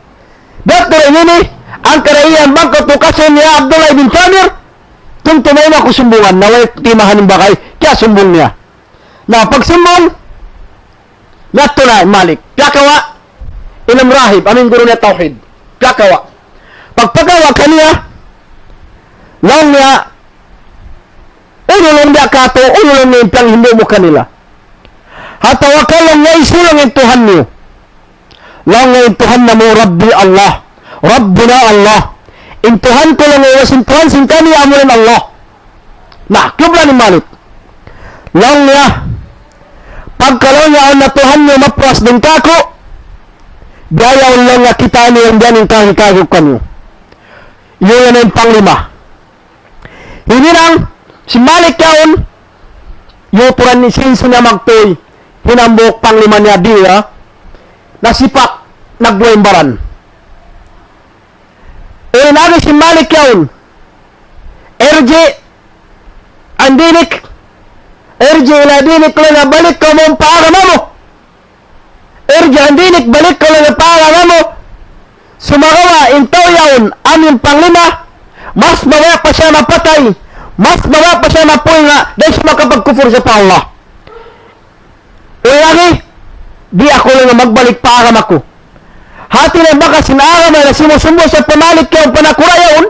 Dito rin yun ang karaiyan bangko tukasin niya Abdullah bin Tamir, tuntunay na ako sumbungan, naway timahan ng bakay, kaya sumbong niya. Na pagsumbong, nato na, Malik, kakawa, ilam rahib, aming guru na tawhid, kakawa. Pagpagawa kaniya, lang niya, ululong niya kato, ululong niya yung hindi mo kanila. Hatawakal lang niya, isulang yung Tuhan niyo. Lang niya yung Tuhan na mo, Rabbi Allah, Rabbuna Allah. Intuhan ko lang ngayon, sintuhan, sintani, amurin Allah. Na, kubla ni Malik. Lang niya, pagkalaw niya ang natuhan niyo, mapuas din kako, gayaw lang niya kita niyo yung dyan yung kahikagok kanyo. Yun yung panglima. Hindi lang, si Malik yaon, yuturan ni Sinso niya magtoy, hinambok panglima niya diya, nasipak, nagbuembaran. Nagi si Malik yaon, andinik, iladinik lang na balik ko mong paarama mo. Andinik, balik ko lang na paarama mo. Sumagawa, intaw yaon, aming panglima, mas mawa pa siya mapatay, mas mawa pa siya mapuy nga, dahil siya makapagkufur sa pa Allah. Lagi, di ako lang na magbalik paarama ko. Hati na baka sinara na sinusumbo sa pamalit kayo panakura yaon,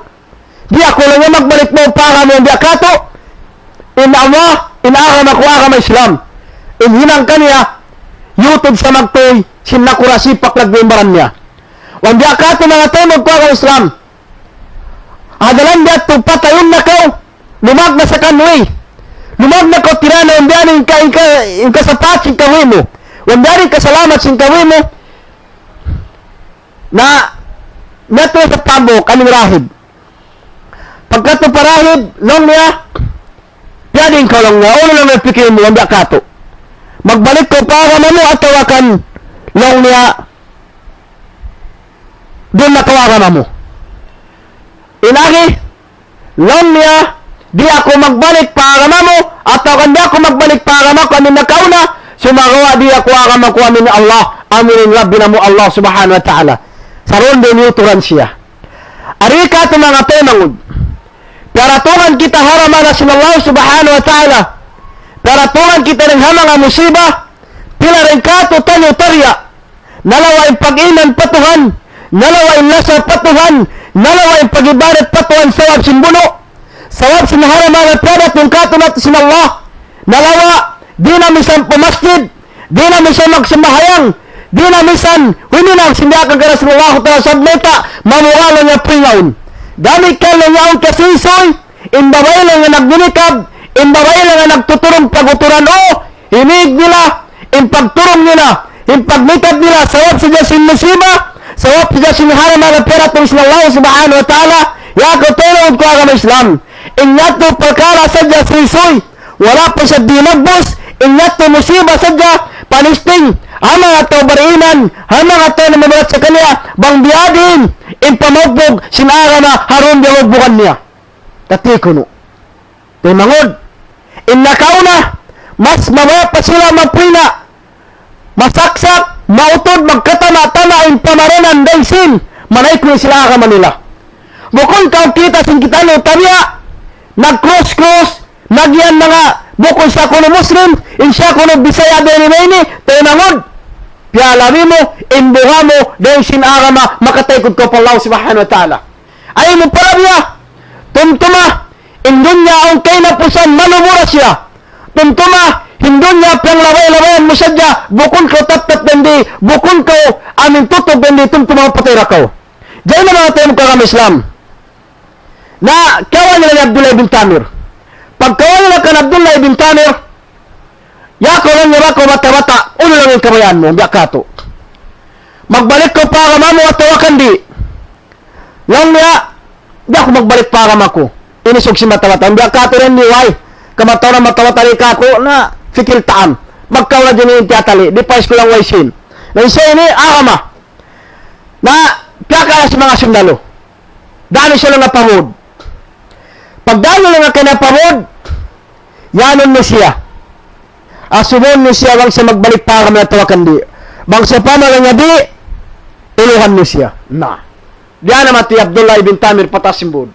di ako lang na magbalik mo paarama yung diakato, inaaram ako agama Islam. Hinang kaniya, yutod sa magtoy, sinakura sipak lagbimbaran niya. Wang diakato mga tayo magkuha Islam. Adalan diya ito, patayon na ka, lumag na sa kanway. Lumag na ko, tirana, wang diyan ka sapat sing kawin mo. Wang diyan ka salamat sing kawin mo. Na, nato sa tabok, anong rahib. Pagkato parahib, long niya, piyading ka lang niya, ulo lang nagpikin mo, wang diakato. Magbalik ko para mo at tawakan, long niya, doon na tawakan mo. Inagi, long niya, di ako magbalik para mo, at tawakan di ako magbalik para mo, kami nakauna, sumagawa di ako agama ko amin Allah, aminin Rabbi na mo Allah subhanahu wa ta'ala. Saron din yuturan siya. Arika ito mga temangod. Paratungan kita haraman na sinallahu subhanahu wa ta'ala. Paratungan kita ng hamang musibah. Pila rin kato tanyo tarya. Nalawain pag-inan patuhan. Nalawain nasa patuhan. Nalawain pag-ibarat patuhan. Sawab simbuno. Sawab sinaharaman at padat yung kato nato sinallah. Nalawa. Di na misan pumasjid. Di na misan magsamahayang. Di na misan, huminang sindiakan ka na sa Allah ta'ala sa meta, mamukala niya pringaon. Gamit ka lang yaon kasisoy, imbabay lang nga nagbunikab, imbabay lang nga nagtuturong paguturan o, hinig nila, impagturong nila, impagmitab nila, sawap siya sin musiba, sawap siya sin haram na pera itong sinallahu subhanahu wa ta'ala, yako tulong ko agama Islam. Inyato perkara sadya sisoy, wala pa siya dinagbos, inyato musiba sadya, panisting, hamang ato bariinan, hamang ato na mamulat sa kanya, bang biyadin, impamagbog, sinara na haron biyawagbukan niya. Tatikuno. Timangod, inakauna, mas mawa pa sila magpina, masaksak, mautod, magkatama-tama, impamaranan, daysin, manay ko sila agama nila. Bukon kau kita sing kita no, tabiya, nag-cross-cross, nagyan mga bukod sa kuno Muslim, insya kuno Bisaya Benimeni, tinangod, piyalami mo, imbuha mo, dahil sinarama, makataykod ko pa Allah subhanahu wa ta'ala. Ay mo para biya, tumtuma, Indunya ang kinapusan malumura siya. Tuntuma, hindunya pang laway-lawayan mo sadya, bukon ko tap-tap bendi, bukon ko aming tutog bendi, tuntuma patira ko. Diyan na mga tayo magkakam Islam. Na kawan nila ni Abdullah ibn Tamir. Pagkawan nila kan Abdullah ibn Tamir, yako lang nila ko bata-bata, ulo lang yung kabayan mo, biyak kato. Magbalik ko para mamu at tawakan di. Lang niya, di ako magbalik para mako. Inisog si matawata. Ang biyak kato rin ni Way. Kamataw na matawata rin kako na fikil taan. Magkaw na din yung tiyatali. Di pa ko lang way sin. Nang isa ini, ahama. Na, kaya sa mga sundalo. Dali siya lang napamod. Pag dali lang ang kinapamod, yanon mo siya. Asumon mo siya wang sa magbalik para kami natawakan di. Bang sa pamalang nga di, iluhan mo siya. Na. Diyan naman ti Abdullah ibn Tamir patasimbod.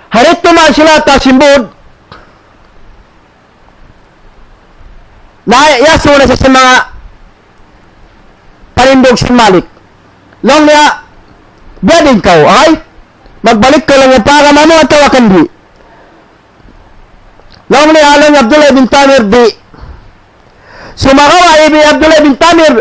Harit naman sila tasimbod. Yaso na sa mga panindog si Malik. Long niya, biadin ka, okay? Magbalik ka lang yung para mamo at tawakan di. Long niya, alang Abdullah ibn Tamir di. Sumakawa ibn Abdullah ibn Tamir,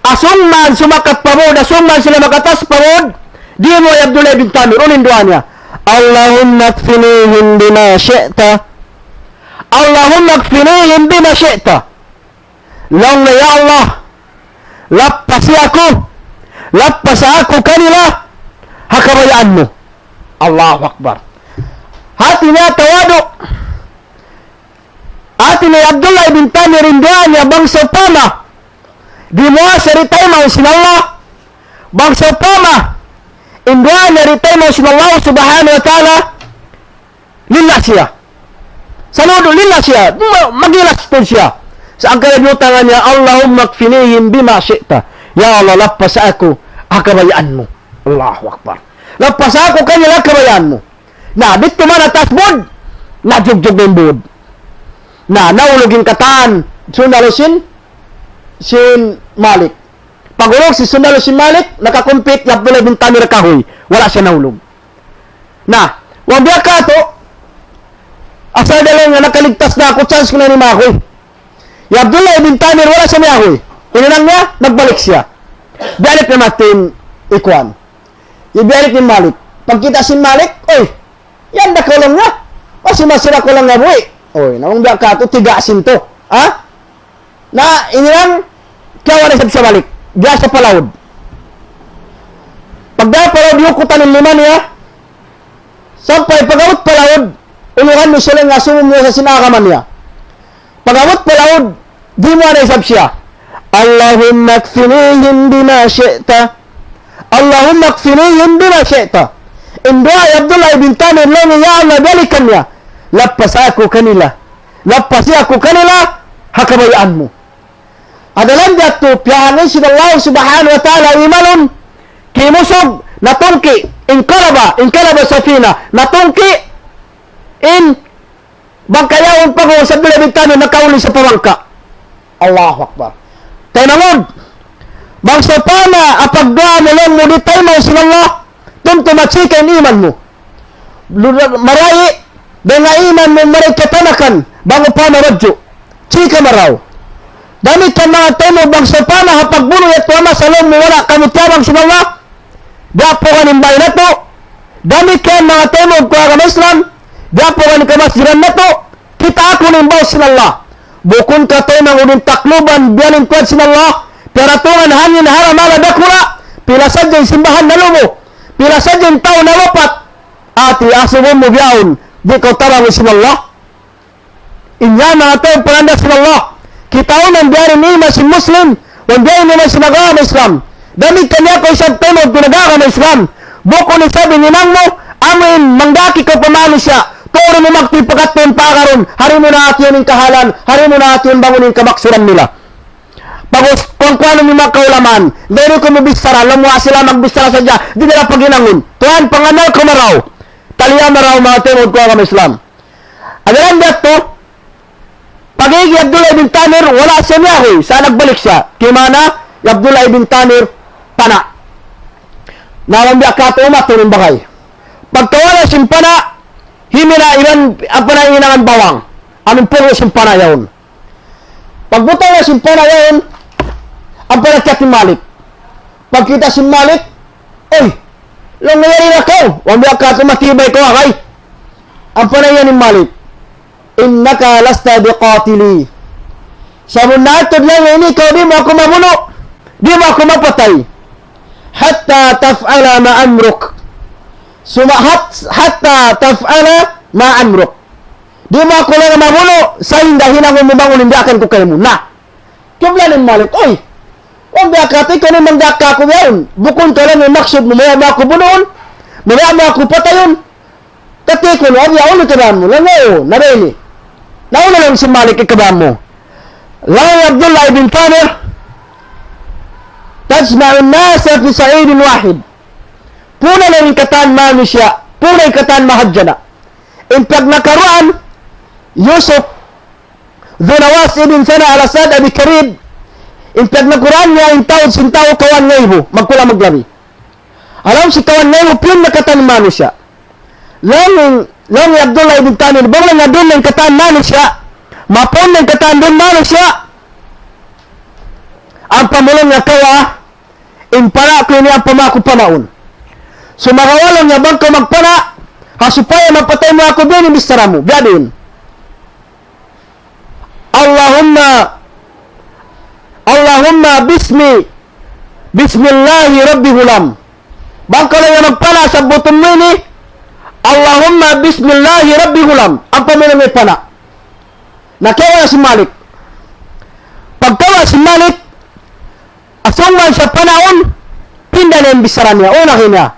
asungman sumakat pamod, asungman sila makatas pamod, di mo Abdullah ibn Tamir, unin doa niya, Allahumma kfinihim bima syi'ta, Allahumma kfinihim bima syi'ta. Long na ya Allah, lapasi ako kanila, hakabayaan mo. Allahu Akbar. Hati niya tawado. Hati ni Abdullah ibn Tamir indian niya bangsa pama. Di mo saritay mo sinallah. Bangsa pama. Indian niya ritay mo sinallah subhanahu wa ta'ala. Lillah siya. Saludo lillah siya. Magilas po siya. Sa ang kalabutangan niya, Allahumma kfinihim bima syi'ta. Ya Allah, lapas ako, akabayaan mo. Allahu Akbar. Lapas ako kanila, akabayaan mo. Na, dito man atasbod, najugjug ng bod. Na, naulogin kataan, Sundalusin, sin Malik. Pagulog si Sundalusin Malik, nakakumpit, Abdullah bin Tamir kahoy. Wala siya naulog. Na, wag biya ka to, asal dalang nga nakaligtas na ako, chance ko na ni Makoy. Ya Abdullah bin Tamir wala sa miyahoy. Inunang niya, nagbalik siya. Biyalik na natin ikuan. Ibiyalik ni Malik. Pagkita si Malik, oy, yan na ko lang nga. Kasi masira ko lang nga buhay. Oy, namang biyak ka ito, tigasin to. Ha? Na, inunang, kaya wala sa Malik. Diya sa palawod. Pagdaya palawod, yukutan ng lima niya. Sampay, pagawot palawod, unuhan mo sila nga, sumum mo sa sinakaman niya. Pagawot palawod, di mo na isab siya. Allahumma kfinihim bima syi'ta. Allahumma kfinihim bima syi'ta. Indua Abdullah ibn Tamir lang ya Allah balikan niya. Lapas ako kanila. Lapas ako kanila, hakabayaan mo. Adalan dito, piyahanin si Allah subhanahu wa ta'ala imalon, kimusog, natungki, inkalaba safina, natungki, bangkayawan pa ko sa Abdullah ibn Tamir nakauli sa pamangka. Allahu Akbar. Tayo nangod. Bangsa pa na apagdoa mo lang mo di tayo mo sa Allah. Tuntumatsika yung iman mo. Marayi. Dengan iman mo maray katanakan. Bango pa na radyo. Chika maraw. Dami ka mga tayo mo bangsa pa na hapagbuno at wama sa loob mo wala kamutiyabang sa Allah. Dapo ka nimbay na to. Dami ka mga tayo mo kuha ka Islam. Dapo ka ni kamasjiran na to. Kita ako nimbay sa Allah. Bukun ka tayo ng uling takluban, biyanin kuwad sin Allah, peratungan hangin haram ala dakura, pila sadyang simbahan na lumo, pila sadyang tao na wapat, ati asubon mo biyahon, di ko tarang sin Allah. Inya mga tayo pananda sin Allah, kitaon ang biyanin ni sin Muslim, wang biyanin ni sin agama Islam, damit kanya ko isang tayo pinagagama Islam, bukun ni sabi ninang mo, amin, manggaki ko pamalo siya, Toro mo magtipagat mo yung pakaron, hari mo na atin yung kahalan, hari mo na atin yung bangunin kamaksuran nila. Pagos, kung kuano yung mga kaulaman, dahil ko mabistara, lamuha sila magbistara sa dya, di nila paginangon. Tuhan, panganal ko maraw, taliya maraw mga timod ko ang Islam. Agalan dito, pagigi Abdullah ibn Tamir, wala siya niya ko, saan nagbalik siya? Kimana, Abdullah ibn Tamir, pana. Nawang biya kato umato ng bakay. Pagkawala siyang pana, himina iban ang panayinangan bawang. Anong puro simpana yaon. Pagbutaw na simpana yaon, ang panagkat ni Malik. Pagkita si Malik, oy, lang nangyari na ka. Huwag mo ka tumatibay ko akay. Ang panayan ni Malik, innaka lasta biqatili. Sa munatod lang ini, ikaw di mo ako mabuno. Di mo ako mapatay. Hatta taf'ala ma'amruk. Hatta taf'ala ma'amruk. Di mo ako lang mabuno. Sa hindahin ako mubangon, hindi akan ko kayo muna. Kibla ni Malik, oy, huwag bakatay ko naman daka ko yaon. Bukon ka lang yung maksud mo, maya mo ako bunoon. Maya mo ako patayon. Kati ko no, yaon ito na mo. Langayo, narili. Nauna lang si Malik ikabam mo. Lang Abdullah ibn Tamir, tajma'un nasa fi sa'idin wahid. Puna lang yung katan manusya, puna yung katan mahadjana. In pag nakaruan, Yusuf, Dhunawas ibn Sana al-Asad abi Karib, in pag nakuran niya, in taon sintaw kawan ngayon, magkula maglabi. Alam si kawan ngayon, pun nakatan manusya. Lang yung Abdullah ibn Tamir, bang lang nga doon yung katan manusya, mapon ng katan doon manusya, ang pamulong nga kawa, in para ko niya ang pamako panaon. So makawalang nga bang ko magpana, hasupaya mapatay mo ako doon, imbistara mo, biadin. Allahumma bismillahi rabbi hulam. Bang ko lang nga magpana sa butong mo ini, Allahumma bismillahi rabbi hulam. Ang pamulong nga pana. Nakawa na si Malik. Pagkawa si Malik, asungman sa panaon, pinda na yung bisaran niya. Unahin niya.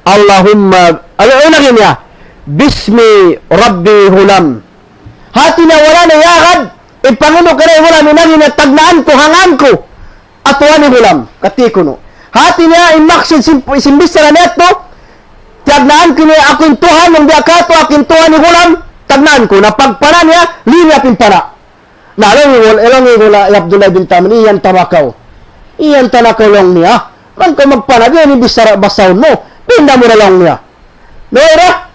Unahin niya. Bismi Rabbi Hulam. Hati na wala na yakad, ipanguno ka na yung hulam, inangin na tagnaan ko, hangan ko. Atuan ni Hulam, katiko no. Hati niya, imaksin simbisaran niya ito, tagnaan ko niya, aking tuhan, ng diakato, aking tuhan ni Hulam, tagnaan ko. Napagpana niya, linya pimpana. Na elong wala Abdullah bin Tamir, iyan tamakaw. Iyan tanakaw lang niya. Kan ko magpana, diyan ibisara basaw mo. Pinda mo na lang niya. Noira,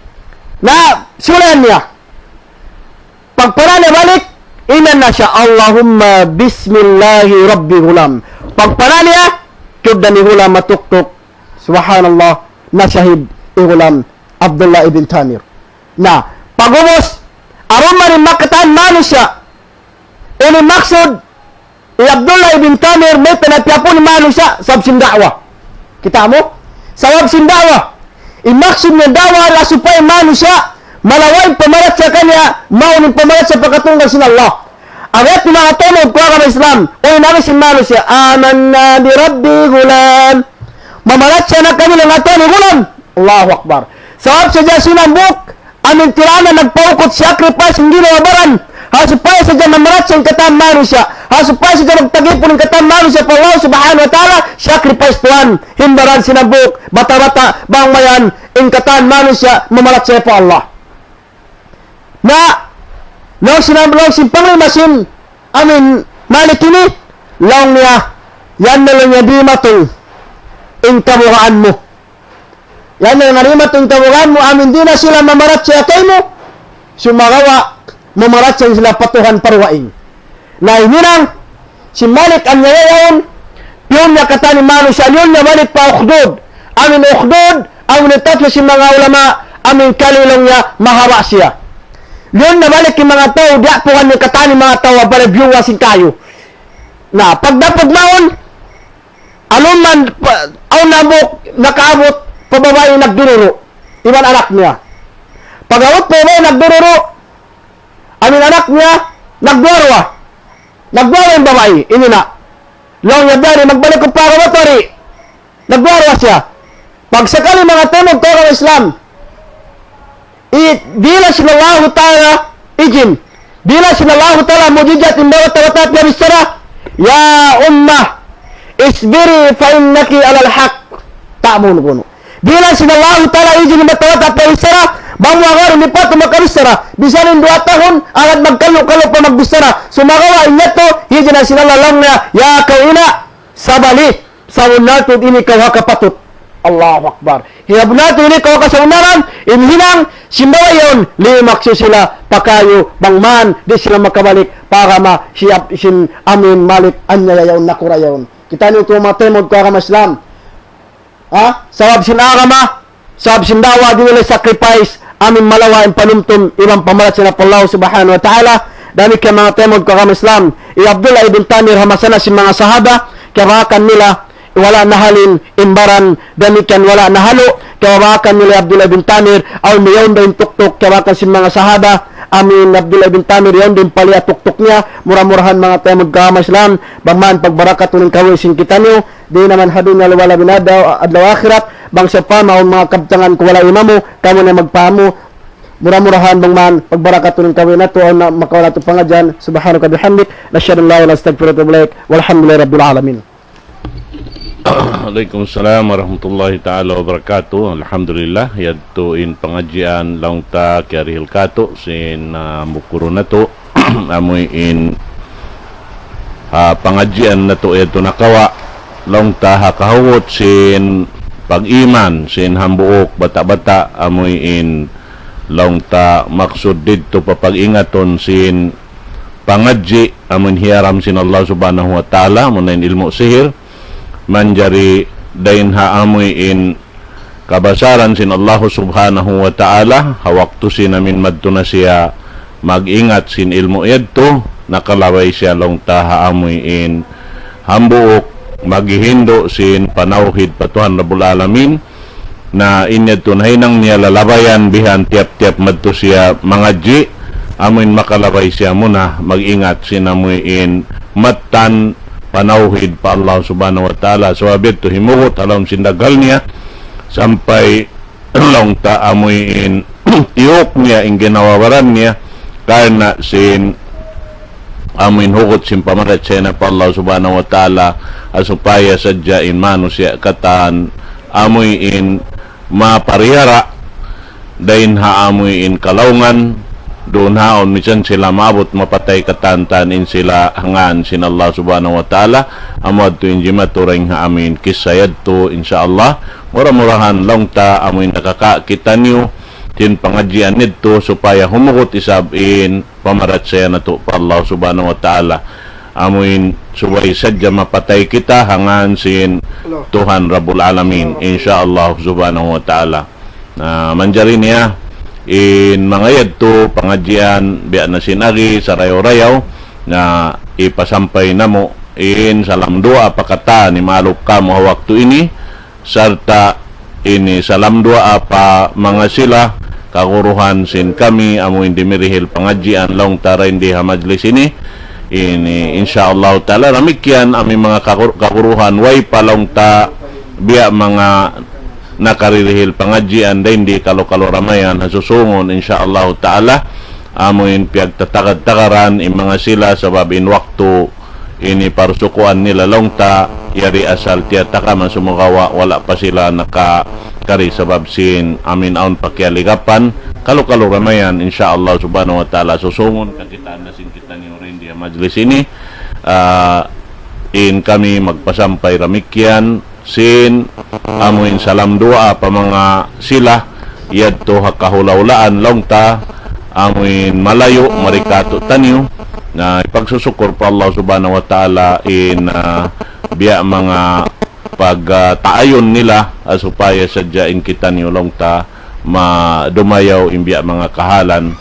na sulan niya. Pagpana niya balik, inan na siya, Allahumma bismillahi rabbi hulam. Pagpana niya, kibda ni Hulam matuktok. Subhanallah, na syahid Hulam, Abdullah ibn Tamir. Na, pagumos, aron man rin makataan manusya, ini maksud, Abdullah ibn Tamir may tanatyapo ni manusya sa wabsin da'wa. Kita mo? Sa wabsin da'wa. Imaksud niya da'wa la supaya manusya, malaway pamarat sa kanya, maunin pamarat sa pagkatunggal sin Allah. Agad mga tunog ko ang Islam, o namin si manusya, amanna bi rabbi gulam. Mamarat siya na kami ng ato ni gulam. Allahu Akbar. Sa wabsa dyan sinambuk, aming tirana nagpaukot sacrifice, hindi na mabaran. Hasupaya sa dyan mamarat siyang katamano siya. Hasupaya sa dyan magtagipon ng katamano siya pa Allah subhanahu wa ta'ala. Sacrifice tuan. Himbaran sinabuk. Bata-bata. Bang mayan. In katamano siya. Mamarat siya pa Allah. Na. Nang sinabulong simpang limasin. Amin. Malik ini. Laong niya. Yan na lang niya di matong. In kabuhaan mo. Yan na nga rimat in kabuhaan mo. Amin di na sila mamarat siya kay mo. Sumagawa. Mamarat siya sila patuhan parwaing. Na hinirang, si Malik ang ngayon, yun niya katani mano siya, yun niya Malik pa ukhdod. Amin ukhdod, amin tatlo si mga ulama, amin kalilong niya, mahawa siya. Yun na Malik yung mga tao, diya po kanya katani mga tao, balabyuwa sin kayo. Na, pagdapog maon, alon man, aw nabok, nakaabot, pababae nagdururo. Iban anak niya. Pag-awot pababae nagdururo, amin anak niya, nagdwarwa. Nagdwarwa yung babae, ini na. Long niya dari, magbalik ko para matari. Nagdwarwa siya. Pag sakali mga tunog ko ng Islam, bila sinallahu ta'ala, ijin, bila sinallahu ta'ala, mujijat, imbawat tawatat, yabistara, ya ummah, isbiri fa innaki alal haq. Ta'amun kuno. Bila sinallahu ta'ala, ijin, imbawat tawatat, yabistara, bang wagar lipat makabistara bisanin 2 tahun agad magkalo-kalo pa magbistara sumagawa inyato hiji na sila lalang na ya kau ina sabali sa unatod ini kau hakapatut Allahu Akbar. Hinabnato ni ko kasaunaran, inhinang, simbawa yon, limakso sila, pakayo, bangman, di sila makabalik, para ma, siya, sin, amin, malik, anya yaon, nakura yaon. Kita niyo tumatemod ko agama Islam. Ha? Sawab sin agama, sawab sin dawa, di nila sacrifice, amin malawa, ang panumtum, ibang pamalat sila pa Allah subhanahu wa ta'ala, dami ka mga temod ko agama Islam. Abdullah ibn Tamir, hamasana si mga sahaba, karakan nila, wala nahalin imbaran damikan wala nahalo kawakan nila Abdullah bin Tamir aw mayon din tuktok kawakan si mga sahaba amin Abdullah bin Tamir yon din pali tuktok niya mura-murahan mga tayo magkama Islam bangman pagbarakat uning kawisin kita niyo di naman hadun nga wala binadaw adlaw akhirat bang sa pa maon mga kabtangan ko wala imamo kamo na magpamo mura-murahan bangman pagbarakat uning kawin nato aw na makawala to pangadyan subhanaka bihamdik nasyhadu an la ilaha illa anta astaghfiruka wa atubu ilaik walhamdulillahi rabbil alamin. Waalaikumsalam warahmatullahi ta'ala wabarakatuh. Alhamdulillah, yadto in pangadjian laong ta kiarihil kato sin mukuro na to. Amoy in pangadjian na to yadto nakawa laong ta hakahawot sin pag-iman sin hambuok bata-bata amoy in laong ta maksud didto papag-ingaton sin pangadji amoy hiyaram sin Allah subhanahu wa ta'ala munain ilmu sihir manjari dain haamoy in kabasaran sin Allah subhanahu wa ta'ala hawakto sinamin madto na siya mag-ingat sin ilmo yadto nakalaway siya long ta haamoy in hambuok maghihindo sin panawhid patuhan Rabbul Alamin na inyadto nahinang niya lalabayan bihan tiap-tiap madto siya mangadji amoy makalaway siya muna mag-ingat sin amoy in matan panauhid pa Allah subhanahu wa ta'ala so abit to himugot alam sindagal niya sampai long ta amoy in iok niya in ginawawaran niya karena sin amoy hugot sin pamarat siya na pa Allah subhanahu wa ta'ala asupaya sadya in mano siya katan amoy in maparihara dain ha amoy in kalaungan doon haon minsan sila maabot mapatay katantanin sila hangan sin Allah subhanahu wa ta'ala amad to injima turing ha amin kisayad to insyaallah mura-murahan lang ta amoy nakakakita niyo tin pangadjian nidto supaya humugot isabin pamarat saya na to pa Allah subhanahu wa ta'ala amoy subay sadya mapatay kita hangan sin Tuhan Rabbul Alamin insyaallah subhanahu wa ta'ala manjari niya in mga yadto pangadjian biya na sinagi sa rayaw-rayaw na ipasampay namo in salamdua pakata ni maluk kamo hawak to ini sarta ini salamdua apa mga sila kaguruhan sin kami amo hindi mirihil pangadjian long tara hindi ha majlis ini insyaallah taala ramikyan ami mga kaguruhan way palong ta biya mga nakaririhil pangadjian da hindi kalo-kalo ramayan hasusungon insyaallah ta'ala amoin piyag tatakad-takaran in mga sila sabab in waktu ini parsukuan nila longta yari asal tiyataka man sumugawa wala pa sila nakakari sabab sin amin aon pakialigapan kalo-kalo ramayan insyaallah subhanahu wa ta'ala susungon kakitaan na sin kita ni rin di majlis ini in kami magpasampay ramikyan sin amuin salam dua pa mga sila yadto hakahulaulaan longta amuin malayo marikato tanyo na ipagsusukor pa Allah subhanahu wa ta'ala in biya mga pagtaayon nila asupaya sadya in kita niyo longta madumayaw in biya mga kahalan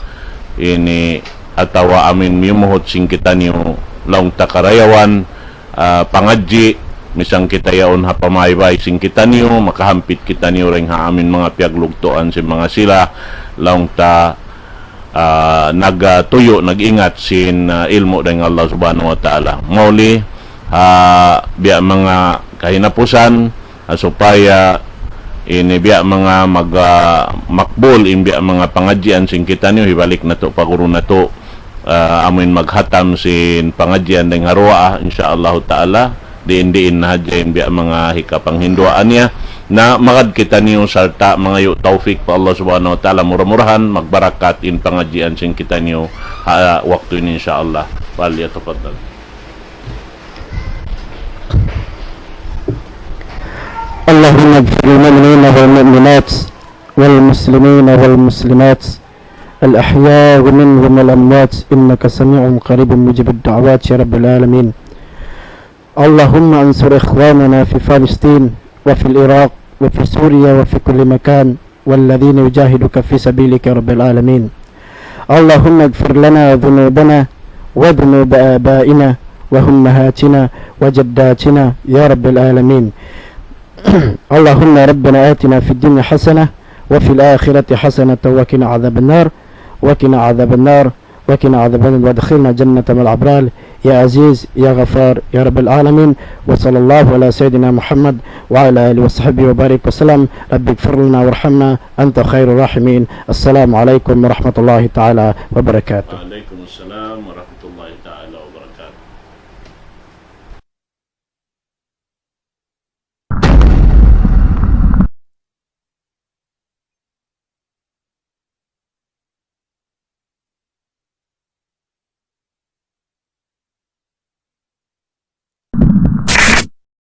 ini atawa amin mimuhot sing kita niyo longta karayawan pangadji misang kita yaon ha pamaybay sing kita niyo makahampit kita niyo ring ha amin mga piaglugtoan si mga sila laong ta nagtuyo nagingat sin ilmo ding Allah subhanahu wa ta'ala mauli biya mga kahinapusan supaya ini biya mga makbul in biya mga pangadjian sing kita niyo hibalik na to paguro na to amin maghatam sin pangadjian ding harwa insyaallah ta'ala diin na hadyan biya mga hikapang hinduaan niya na magad kita niyo sarta mga yu taufik pa Allah subhanahu wa ta'ala murah-murahan magbarakat in pangadjian sing kita niyo waktu ini insyaallah wal yatafaddal. Allah اللهم اغفر للمؤمنين والمؤمنات والمسلمين والمسلمات الأحياء منهم والأموات إنك سميع قريب مجيب الدعوات يا رب العالمين. اللهم انصر إخواننا في فلسطين وفي العراق وفي سوريا وفي كل مكان والذين يجاهدك في سبيلك يا رب العالمين. اللهم اغفر لنا ذنوبنا وذنوب آبائنا وأمهاتنا وجداتنا يا رب العالمين. اللهم ربنا آتنا في الدنيا حسنة وفي الآخرة حسنة وقنا عذاب النار وقنا عذاب النار وقنا عذاب النار وادخلنا جنة مع الأبرار يا عزيز يا غفار يا رب العالمين. وصلى الله على سيدنا محمد وعلى آله وصحبه وبارك وسلم. رب اغفر لنا وارحمنا أنت خير الراحمين. السلام عليكم ورحمة الله تعالى وبركاته. وعليكم السلام